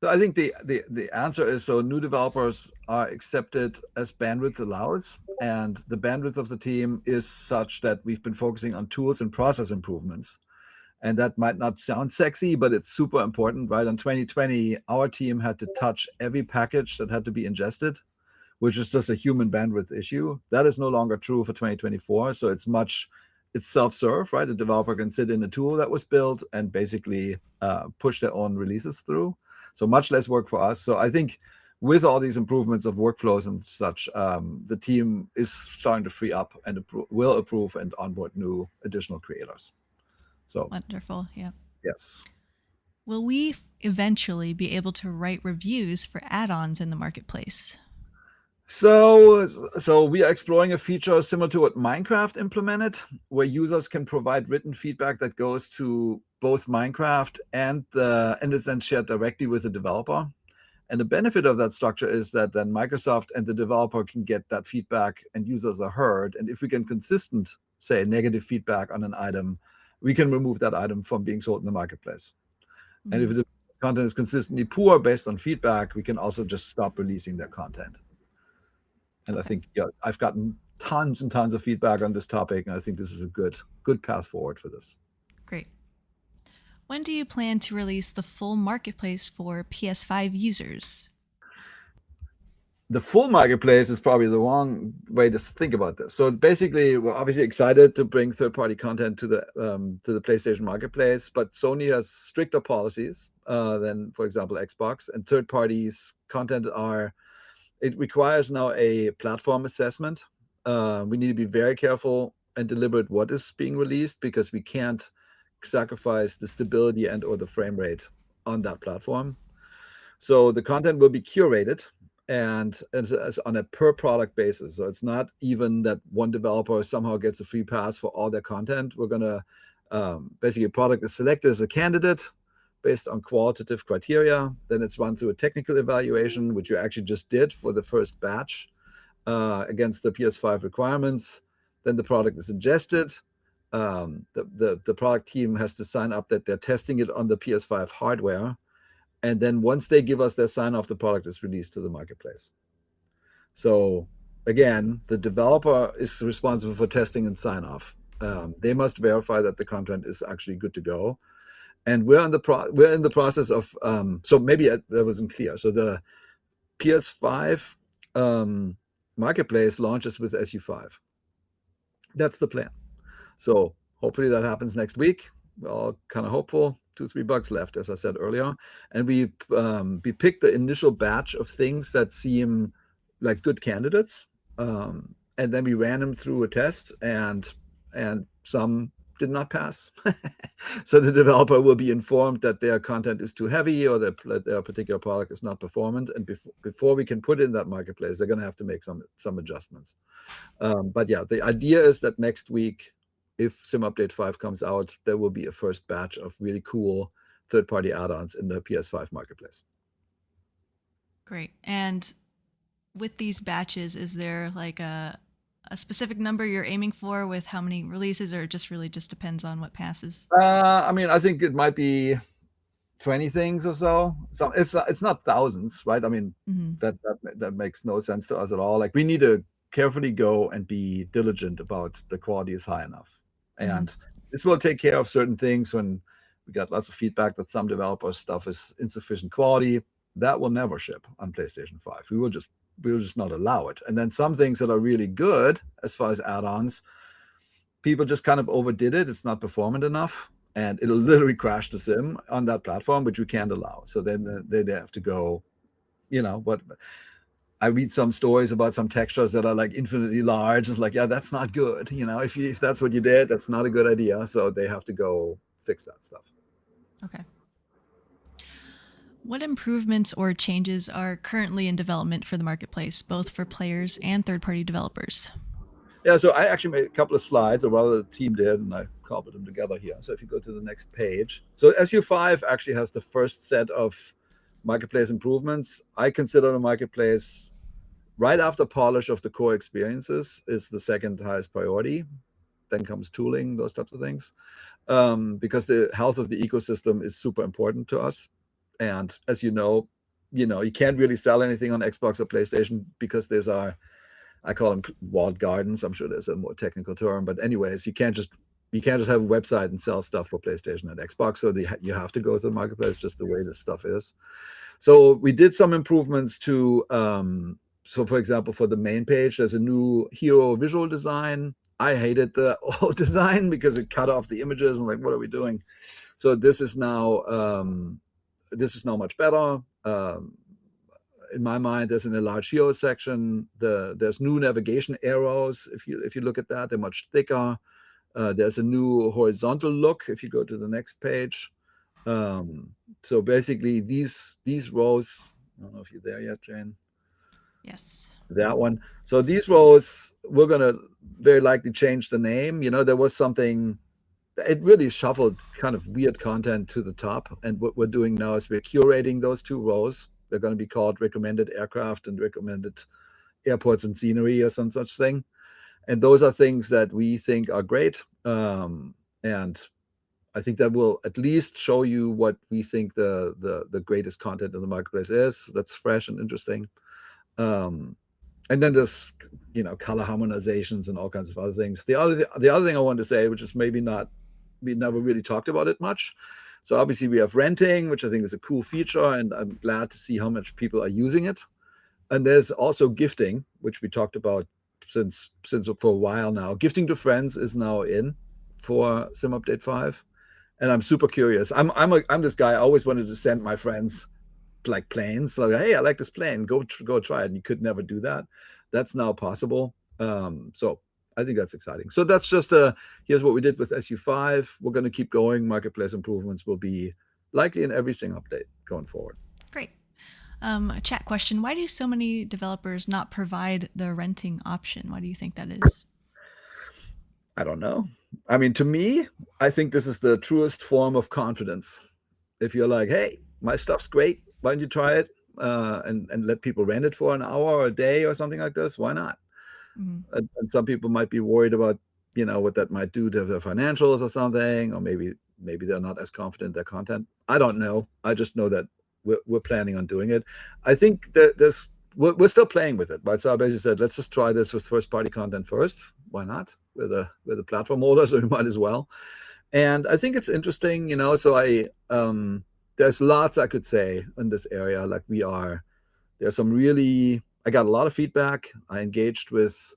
So I think the answer is, so new developers are accepted as bandwidth allows, and the bandwidth of the team is such that we've been focusing on tools and process improvements. And that might not sound sexy, but it's super important, right? In 2020, our team had to touch every package that had to be ingested, which is just a human bandwidth issue. That is no longer true for 2024. So it's self-serve, right? A developer can sit in a tool that was built and basically push their own releases through. So much less work for us. So I think with all these improvements of workflows and such, the team is starting to free up and will approve and onboard new additional creators. So wonderful. Yeah. Yes. Will we eventually be able to write reviews for add-ons in the Marketplace? So we are exploring a feature similar to what Minecraft implemented, where users can provide written feedback that goes to both Minecraft and is then shared directly with the developer. And the benefit of that structure is that then Microsoft and the developer can get that feedback and users are heard. And if we get consistent, say, negative feedback on an item, we can remove that item from being sold in the Marketplace. Mm-hmm. And if the content is consistently poor based on feedback, we can also just stop releasing their content. And I think I've gotten tons and tons of feedback on this topic, and I think this is a good path forward for this. Great. When do you plan to release the full Marketplace for PS5 users? The full Marketplace is probably the wrong way to think about this. So basically, we're obviously excited to bring third-party content to the PlayStation Marketplace, but Sony has stricter policies than, for example, Xbox, and third parties' content it requires now a platform assessment. We need to be very careful and deliberate what is being released, because we can't sacrifice the stability and or the frame rate on that platform. So the content will be curated and it's on a per product basis. So it's not even that one developer somehow gets a free pass for all their content. We're going to basically a product is selected as a candidate based on qualitative criteria. Then it's run through a technical evaluation, which you actually just did for the first batch against the PS5 requirements. Then the product is ingested. The product team has to sign up that they're testing it on the PS5 hardware. And then once they give us their sign off, the product is released to the marketplace. So again, the developer is responsible for testing and sign off. They must verify that the content is actually good to go. And we're in the process of, so maybe that wasn't clear. So the PS5 marketplace launches with SU5. That's the plan. So hopefully that happens next week. We're all kind of hopeful. 2-3 bucks left, as I said earlier. And we picked the initial batch of things that seem like good candidates. And then we ran them through a test and some did not pass. So the developer will be informed that their content is too heavy or that their particular product is not performant. And before we can put it in that marketplace, they're going to have to make some adjustments. But yeah, the idea is that next week, if Sim Update 5 comes out, there will be a first batch of really cool third-party add-ons in the PS5 marketplace. Great. And with these batches, is there like a specific number you're aiming for with how many releases, or it just really just depends on what passes? I mean, I think it might be 20 things or so. So it's not thousands, right? I mean, that makes no sense to us at all. Like, we need to carefully go and be diligent about the quality is high enough. And this will take care of certain things. When we got lots of feedback that some developers' stuff is insufficient quality, that will never ship on PlayStation 5. We will just not allow it. And then some things that are really good as far as add-ons, people just kind of overdid it. It's not performant enough, and it'll literally crash the sim on that platform, which we can't allow. So then they have to go, but I read some stories about some textures that are like infinitely large. It's like, yeah, that's not good. If that's what you did, that's not a good idea. So they have to go fix that stuff. Okay. What improvements or changes are currently in development for the marketplace, both for players and third-party developers? Yeah, so I actually made a couple of slides, or rather the team did, and I cobbled them together here. So if you go to the next page. So SU5 actually has the first set of marketplace improvements. I consider the marketplace, right after polish of the core experiences, is the second highest priority. Then comes tooling, those types of things, because the health of the ecosystem is super important to us. And as you know, you can't really sell anything on Xbox or PlayStation because I call them walled gardens. I'm sure there's a more technical term, but anyways, you can't just have a website and sell stuff for PlayStation and Xbox. So you have to go to the marketplace, just the way this stuff is. So we did some improvements to, so for example, for the main page, there's a new hero visual design. I hated the old design because it cut off the images and like, what are we doing? So this is now much better. In my mind, there's an enlarged hero section. There's new navigation arrows. If you look at that, they're much thicker. There's a new horizontal look if you go to the next page. So basically, these rows. I don't know if you're there yet, Jayne. Yes. That one. So these rows, we're gonna very likely change the name. There was something. It really shuffled kind of weird content to the top. And what we're doing now is we're curating those two rows. They're going to be called recommended aircraft and recommended airports and scenery or some such thing. And those are things that we think are great. And I think that will at least show you what we think the greatest content in the marketplace is. That's fresh and interesting. And then there's, color harmonizations and all kinds of other things. The other thing I wanted to say, which is maybe not, we never really talked about it much. So obviously we have renting, which I think is a cool feature, and I'm glad to see how much people are using it. And there's also gifting, which we talked about since for a while now. Gifting to friends is now in for Sim Update 5, and I'm super curious. I'm this guy. I always wanted to send my friends like planes. So hey, I like this plane. Go try it. And you could never do that. That's now possible. So I think that's exciting. So that's just here's what we did with SU5. We're going to keep going. Marketplace improvements will be likely in every single update going forward. Great. A chat question. Why do so many developers not provide the renting option? Why do you think that is? I don't know. I mean, to me, I think this is the truest form of confidence. If you're like, hey, my stuff's great, why don't you try it and let people rent it for an hour or a day or something like this? Why not? Mm-hmm. And some people might be worried about, what that might do to their financials or something, or maybe they're not as confident in their content. I don't know. I just know that we're planning on doing it. I think that we're still playing with it, right? So I basically said, let's just try this with first-party content first. Why not? We're the platform holder, so we might as well. And I think it's interesting, so there's lots I could say in this area. Like there's some I got a lot of feedback. I engaged with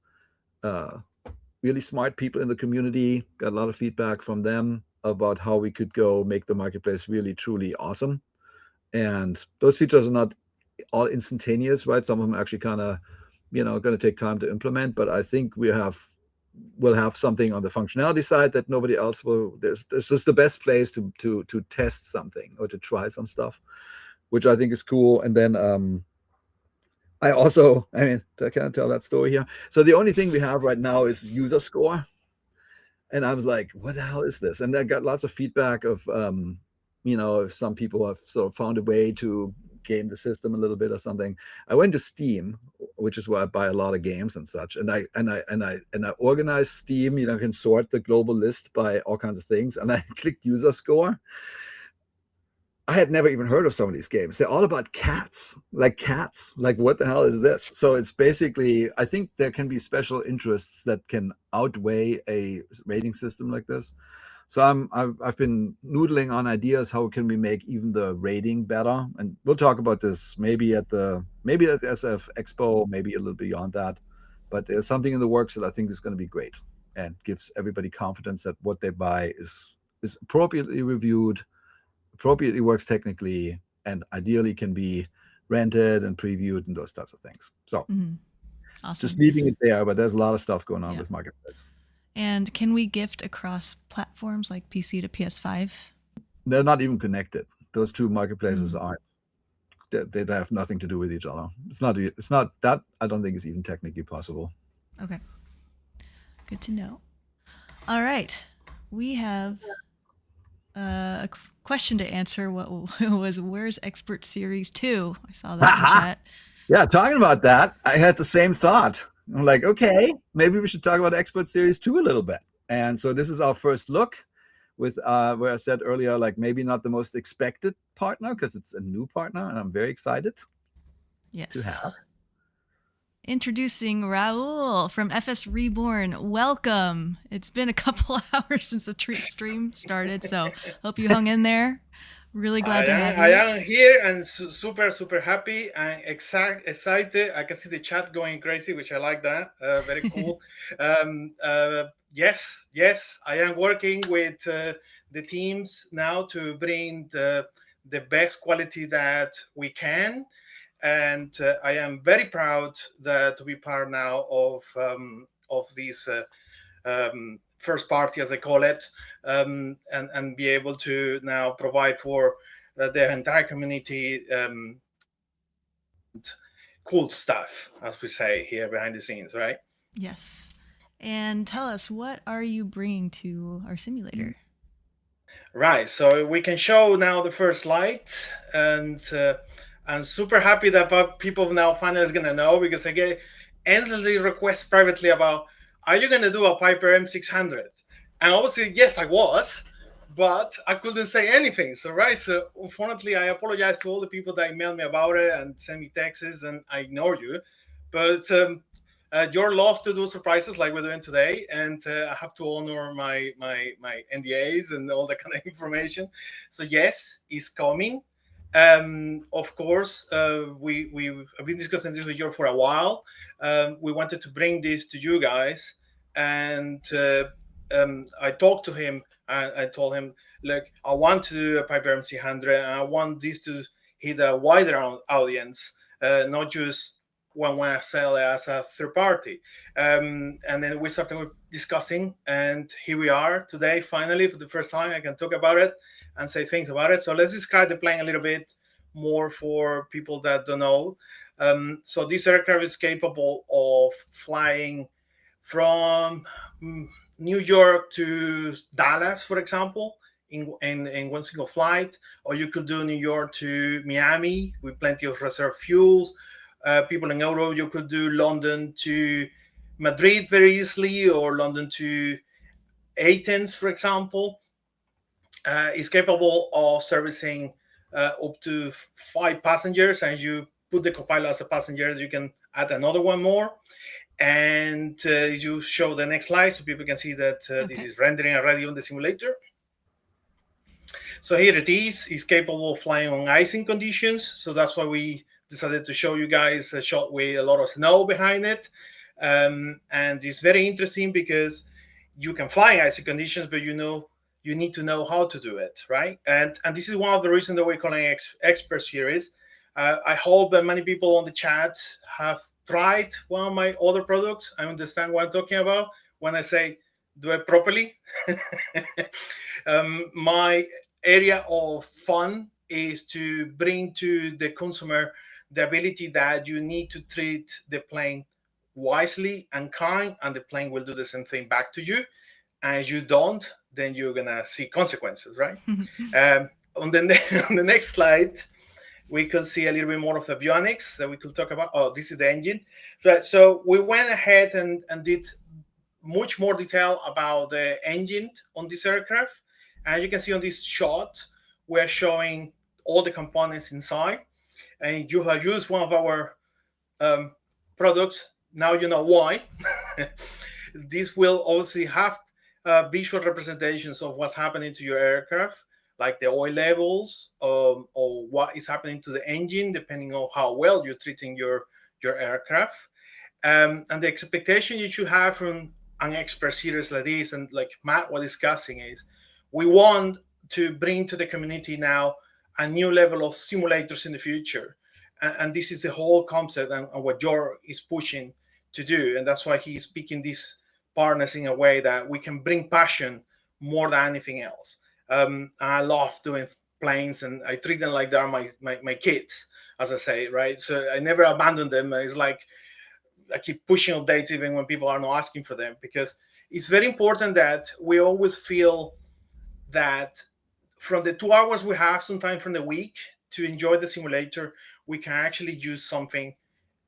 really smart people in the community, got a lot of feedback from them about how we could go make the marketplace really, truly awesome. And those features are not all instantaneous, right? Some of them actually kind of, going to take time to implement, but I think we'll have something on the functionality side that nobody else will. This is the best place to test something or to try some stuff, which I think is cool. And then I mean, I can't tell that story here. So the only thing we have right now is user score. And I was like, what the hell is this? And I got lots of feedback of, if some people have sort of found a way to game the system a little bit or something. I went to Steam, which is where I buy a lot of games and such. And I organized Steam, can sort the global list by all kinds of things. And I clicked user score. I had never even heard of some of these games. They're all about cats. Like what the hell is this? So it's basically, I think there can be special interests that can outweigh a rating system like this. So I've been noodling on ideas. How can we make even the rating better? And we'll talk about this maybe at SF Expo, maybe a little beyond that. But there's something in the works that I think is going to be great and gives everybody confidence that what they buy is appropriately reviewed, appropriately works technically, and ideally can be rented and previewed and those types of things. So Awesome. Just leaving it there, but there's a lot of stuff going on with Marketplace. And can we gift across platforms like PC to PS5? They're not even connected. Those two marketplaces aren't. They have nothing to do with each other. It's not that. I don't think it's even technically possible. Okay. Good to know. All right. We have a question to answer. What was where's Expert Series 2? I saw that in the chat. Yeah, talking about that, I had the same thought. I'm like, okay, maybe we should talk about Expert Series 2 a little bit. And so this is our first look with where I said earlier, like maybe not the most expected partner because it's a new partner, and I'm very excited to have. Introducing Raul from FSREBORN. Welcome. It's been a couple hours since the stream started, so hope you hung in there. Really glad to have you. I am here and super happy and excited. I can see the chat going crazy, which I like that. Very cool. Yes, I am working with the teams now to bring the best quality that we can. And I am very proud that we part now of this first party, as I call it, and be able to now provide for the entire community cool stuff, as we say here behind the scenes, right? Yes. And tell us, what are you bringing to our simulator? Right. So we can show now the first slide, and I'm super happy that people now finally is going to know, because I get endlessly requests privately about, are you going to do a Piper M600? And obviously, yes, I was, but I couldn't say anything. So unfortunately, I apologize to all the people that emailed me about it and sent me texts, and I ignore you. But Jorg loves to do surprises like we're doing today, and I have to honor my NDAs and all that kind of information. So yes, it's coming. Of course, we've been discussing this with Jorg for a while. We wanted to bring this to you guys, and I talked to him. I told him, look, I want to do a Piper MC100, and I want this to hit a wider audience, not just when I sell it as a third party. And then we started discussing, and here we are today. Finally, for the first time, I can talk about it and say things about it. So let's describe the plane a little bit more for people that don't know. So this aircraft is capable of flying from New York to Dallas, for example, in one single flight, or you could do New York to Miami with plenty of reserve fuels. People in Europe, you could do London to Madrid very easily, or London to Athens, for example. Is capable of servicing up to 5 passengers, and you put the copilot as a passenger, you can add another one more. And you show the next slide so people can see that this is rendering already on the simulator. So here it is. It's capable of flying on icing conditions. So that's why we decided to show you guys a shot with a lot of snow behind it. And it's very interesting because you can fly in icy conditions, but you need to know how to do it, right? And this is one of the reasons that we're calling experts here is, I hope that many people on the chat have tried one of my other products. I understand what I'm talking about when I say do it properly. My area of fun is to bring to the consumer the ability that you need to treat the plane wisely and kind, and the plane will do the same thing back to you. And if you don't, then you're gonna see consequences, right? On the next slide, we could see a little bit more of the avionics that we could talk about. Oh, this is the engine, right? So we went ahead and did much more detail about the engine on this aircraft. And you can see on this shot, we're showing all the components inside. And you have used one of our products. Now you know why. This will also have visual representations of what's happening to your aircraft, like the oil levels, or what is happening to the engine, depending on how well you're treating your aircraft. And the expectation you should have from an expert series like this, and like Matt was discussing, is we want to bring to the community now a new level of simulators in the future. And this is the whole concept and what Jorg is pushing to do. And that's why he's picking these partners in a way that we can bring passion more than anything else. I love doing planes, and I treat them like they're my kids, as I say, right? So I never abandon them. It's like I keep pushing updates even when people are not asking for them, because it's very important that we always feel that from the 2 hours we have sometimes from the week to enjoy the simulator, we can actually use something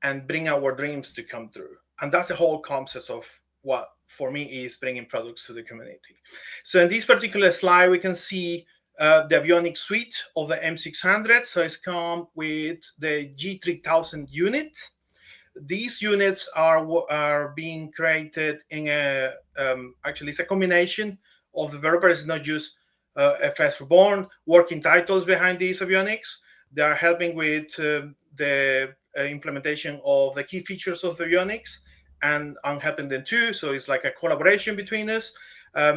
and bring our dreams to come through. And that's the whole concept of what, for me, is bringing products to the community. So in this particular slide, we can see the avionics suite of the M600. So it's come with the G3000 unit. These units are being created in a, actually it's a combination of developers, not just FSREBORN working titles behind these avionics. They are helping with the implementation of the key features of avionics, and I'm helping them too. So it's like a collaboration between us.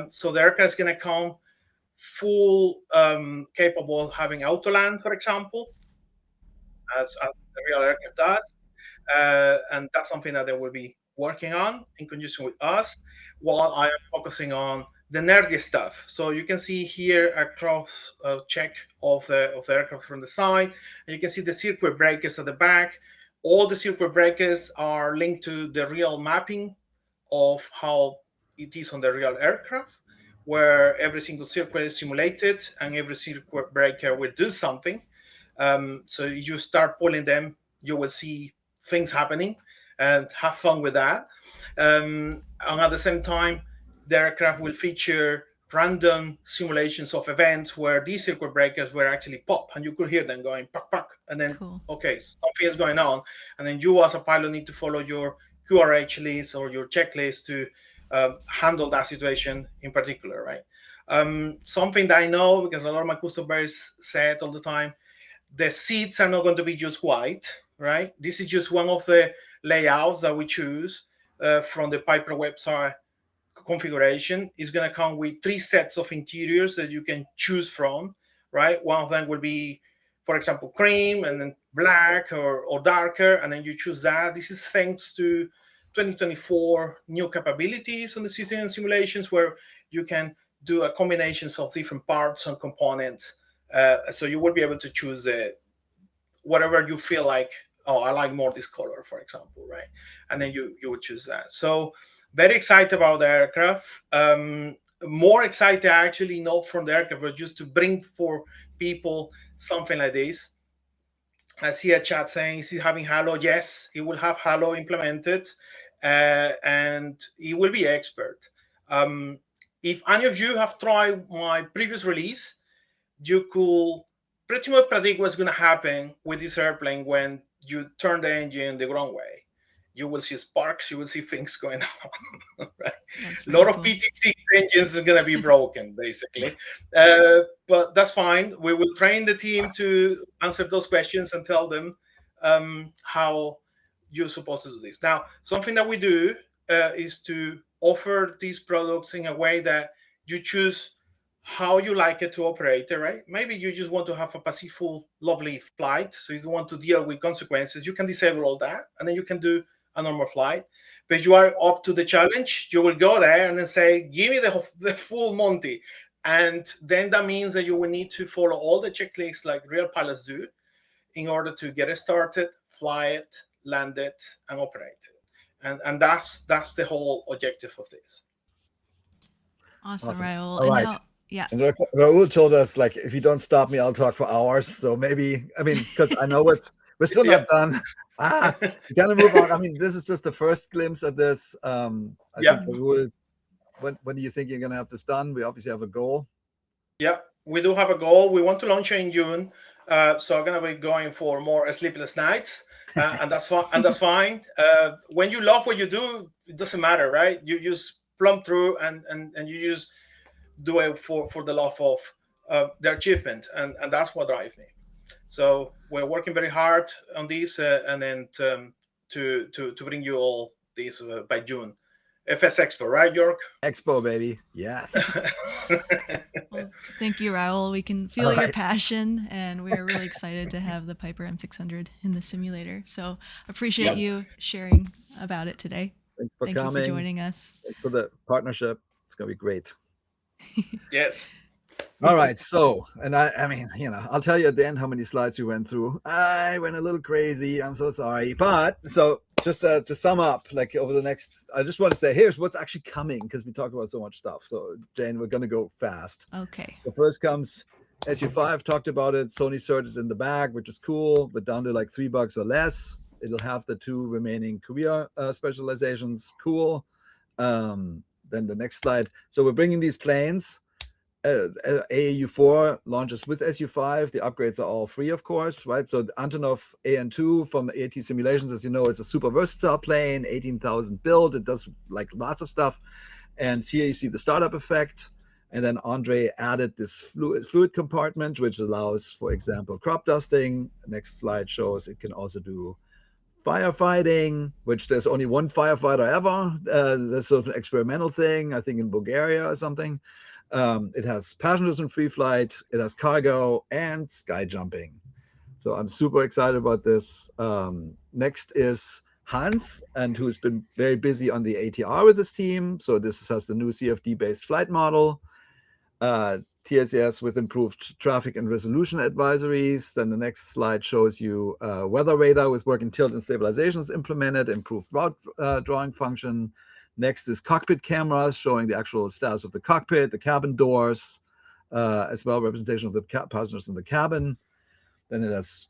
So the aircraft is going to come full capable of having autoland, for example, as the real aircraft does. And that's something that they will be working on in conjunction with us, while I am focusing on the nerdy stuff. So you can see here a cross check of the aircraft from the side, and you can see the circuit breakers at the back. All the circuit breakers are linked to the real mapping of how it is on the real aircraft, where every single circuit is simulated and every circuit breaker will do something. So you start pulling them, you will see things happening, and have fun with that. And at the same time, the aircraft will feature random simulations of events where these circuit breakers will actually pop, and you could hear them going pop, pop, and then, okay, something is going on. And then you as a pilot need to follow your QRH list or your checklist to handle that situation in particular, right? Something that I know, because a lot of my customers say it all the time, the seats are not going to be just white, right? This is just one of the layouts that we choose from the Piper website configuration. Is going to come with 3 sets of interiors that you can choose from, right? One of them will be, for example, cream, and then black or darker, and then you choose that. This is thanks to 2024 new capabilities on the system and simulations, where you can do a combinations of different parts and components. So you will be able to choose the whatever you feel like, oh, I like more this color, for example, right? And then you would choose that. So very excited about the aircraft. More excited actually not from the aircraft, but just to bring for people something like this. I see a chat saying, is he having Halo? Yes, he will have Halo implemented, and he will be expert. If any of you have tried my previous release, you could pretty much predict what's going to happen with this airplane when you turn the engine the wrong way. You will see sparks, you will see things going on. Right? A lot of PT6 engines are going to be broken, basically. But that's fine. We will train the team to answer those questions and tell them how you're supposed to do this. Now, something that we do is to offer these products in a way that you choose how you like it to operate, right? Maybe you just want to have a peaceful, lovely flight, so you don't want to deal with consequences. You can disable all that, and then you can do a normal flight. But you are up to the challenge. You will go there and then say, give me the full Monty. And then that means that you will need to follow all the checklists like real pilots do in order to get it started, fly it, land it, and operate it. And that's the whole objective of this. Awesome. Raul. All right. Yeah. And Raul told us, like, if you don't stop me, I'll talk for hours. So maybe, I mean, because I know we're still not done. We gotta move on. I mean, this is just the first glimpse at this. I think Raul, when do you think you're gonna have this done? We obviously have a goal. Yeah, we do have a goal. We want to launch it in June. So I'm gonna be going for more sleepless nights. And that's fine. And that's fine. When you love what you do, it doesn't matter, right? You just plumb through and you just do it for the love of the achievement, and that's what drives me. So we're working very hard on this, and then to bring you all this by June. FS Expo, right, Jorg? Expo, baby. Yes. Well, thank you, Raul. We can feel your passion, and we're really excited to have the Piper M600 in the simulator. So appreciate you sharing about it today. Thanks for Thank coming. you for joining us. Thanks for the partnership. It's gonna be great. Yes. All right. So, and I mean, I'll tell you at the end how many slides we went through. I went a little crazy. I'm so sorry. But so just to sum up, like over the next, I just want to say, here's what's actually coming, because we talked about so much stuff. So Jayne, we're going to go fast. Okay. So first comes SU5, talked about it. Sony cert is in the bag, which is cool, but down to like $3 or less. It'll have the 2 remaining career specializations. Cool. Then the next slide. So we're bringing these planes. AAU4 launches with SU5. The upgrades are all free, of course, right? So the Antonov AN2 from AT Simulations, as you know, it's a super versatile plane, 18,000 build. It does like lots of stuff. And here you see the startup effect. And then Andre added this fluid compartment, which allows, for example, crop dusting. Next slide shows it can also do firefighting, which there's only one firefighter ever. That's sort of an experimental thing, I think in Bulgaria or something. It has passengers in free flight, it has cargo, and sky jumping. So I'm super excited about this. Next is Hans, and who's been very busy on the ATR with his team. So this has the new CFD-based flight model. TSS with improved traffic and resolution advisories. Then the next slide shows you weather radar with working tilt and stabilizations implemented, improved route drawing function. Next is cockpit cameras showing the actual status of the cockpit, the cabin doors, as well representation of the passengers in the cabin. Then it has,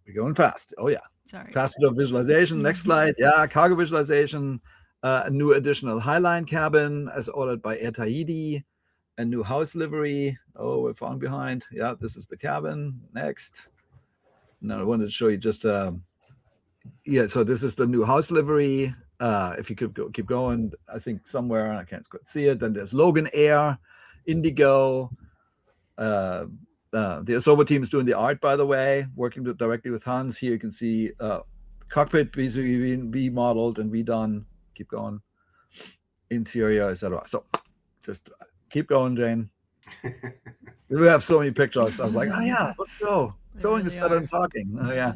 we're going fast. Oh yeah. Sorry. Passenger visualization. Next slide. Yeah, cargo visualization. A new additional highline cabin as ordered by Air Tahiti. A new house livery. Oh, we're falling behind. Yeah, this is the cabin. Next. No, I wanted to show you just yeah, so this is the new house livery. If you could keep going, I think somewhere, I can't quite see it. Then there's Logan Air, Indigo. The Asobo team is doing the art, by the way, working directly with Hans. Here you can see cockpit being remodeled and redone. Keep going. Interior, etc. So just keep going, Jayne. We have so many pictures. I was like, oh yeah, let's go. Showing is better than talking. Oh yeah.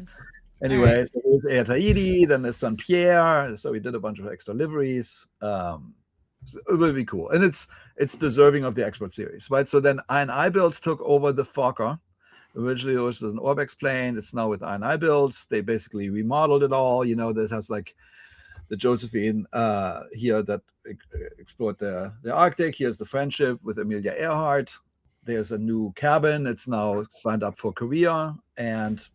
Anyway, so there's Air Tahiti, then there's St. Pierre. So we did a bunch of extra liveries. So it will be cool. And it's deserving of the expert series, right? So then I&I Builds took over the Fokker. Originally, it was an Orbex plane. It's now with INI builds. They basically remodeled it all. That has like the Josephine here that explored the Arctic. Here's the Friendship with Amelia Earhart. There's a new cabin. It's now signed up for Korea, and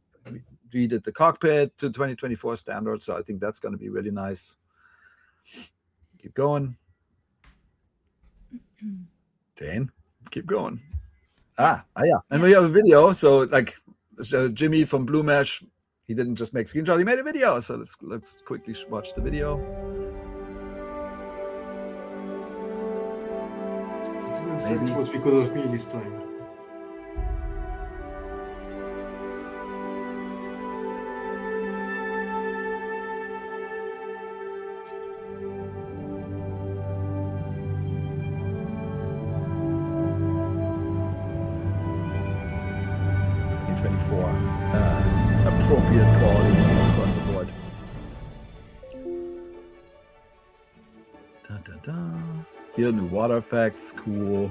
we did the cockpit to 2024 standards. So I think that's going to be really nice. Keep going. Jayne, keep going. Yeah. And we have a video. So like Jimmy from Blue Mesh, he didn't just make screenshot, he made a video. So let's quickly watch the video. He didn't say it was because of me this time. Appropriate quality across the board. Here, new water effects, cool.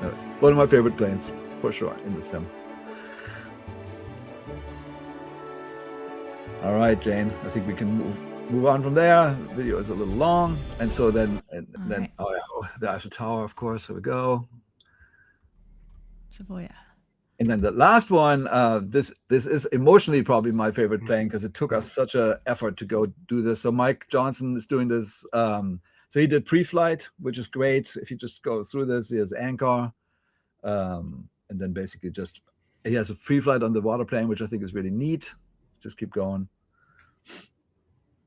That's one of my favorite planes, for sure, in the sim. All right, Jayne, I think we can move on from there. The video is a little long, and so then right. The Eiffel Tower, of course. Here we go. Savoia. And then the last one, this is emotionally probably my favorite plane because it took us such an effort to go do this. So Mike Johnson is doing this. So he did pre-flight, which is great. If you just go through this, he has anchor, and then basically he has a pre-flight on the water plane, which I think is really neat. Just keep going.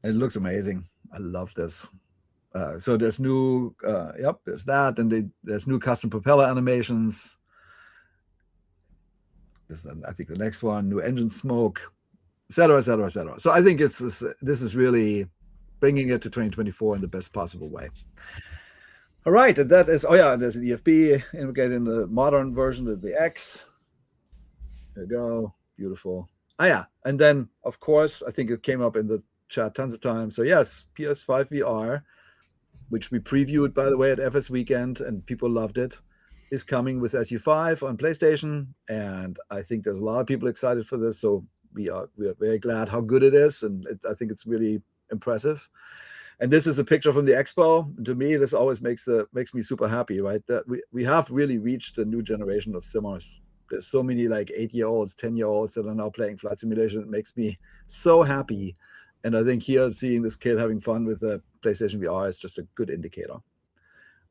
It looks amazing. I love this. So there's new, there's that, and there's new custom propeller animations. I think the next one, new engine smoke, et cetera, et cetera, et cetera. So I think this is really bringing it to 2024 in the best possible way. All right, and that is, there's an EFB integrated in the modern version of the X. There you go, beautiful. And then, of course, I think it came up in the chat tons of times. So yes, PS5 VR, which we previewed, by the way, at FS Weekend, and people loved it, is coming with SU5 on PlayStation, and I think there's a lot of people excited for this. So we are very glad how good it is, and I think it's really impressive. And this is a picture from the expo. To me, this always makes me super happy, right? That we have really reached a new generation of simmers. There's so many like 8-year-olds, 10-year-olds that are now playing flight simulation. It makes me so happy. And I think here, seeing this kid having fun with the PlayStation VR is just a good indicator.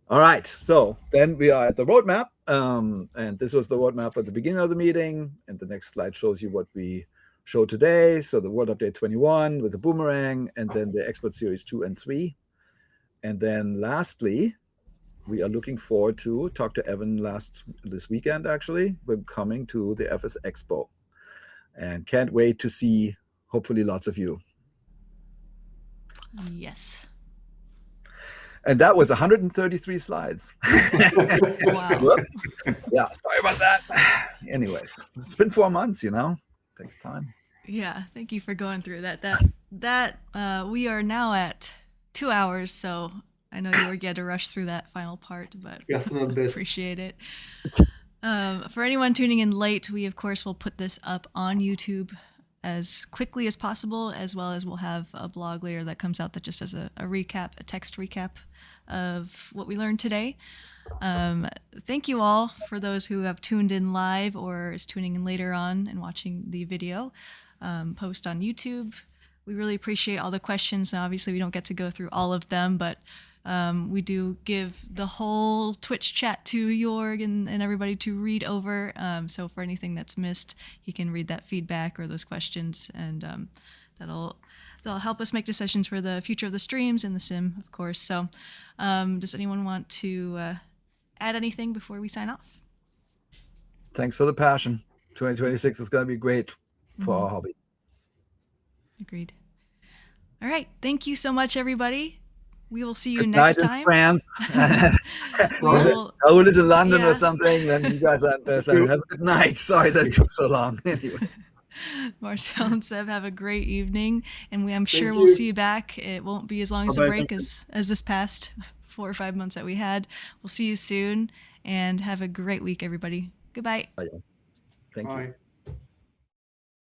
All right, so then we are at the roadmap, and this was the roadmap at the beginning of the meeting, and the next slide shows you what we showed today. So the World Update 21 with the Boomerang, and then the Expert Series 2 and 3. And then lastly, we are looking forward to talk to Evan this weekend, actually. We're coming to the FS Expo, and can't wait to see, hopefully, lots of you. Yes. And that was 133 slides. Wow. Yeah, sorry about that. Anyways, it's been 4 months, Takes time. Yeah, thank you for going through that. We are now at 2 hours, so I know you were getting to rush through that final part, but appreciate it. For anyone tuning in late, we of course will put this up on YouTube as quickly as possible, as well as we'll have a blog later that comes out that just has a recap, a text recap of what we learned today. Thank you all for those who have tuned in live or is tuning in later on and watching the video post on YouTube. We really appreciate all the questions. Now, obviously, we don't get to go through all of them, but we do give the whole Twitch chat to Jorg and everybody to read over. So for anything that's missed, he can read that feedback or those questions, and that'll help us make decisions for the future of the streams and the sim, of course. So does anyone want to add anything before we sign off? Thanks for the passion. 2026 is going to be great for our hobby. Agreed. All right. Thank you so much, everybody. We will see you Good next night time. in France. Raul is in London or something. Then you guys are have a good night. Sorry that it took so long. Anyway. Marcel and Seb, have a great evening, and I'm sure we'll see you back. It won't be as long as a break as this past 4 or 5 months that we had. We'll see you soon, and have a great week, everybody. Goodbye. Thank you. Bye.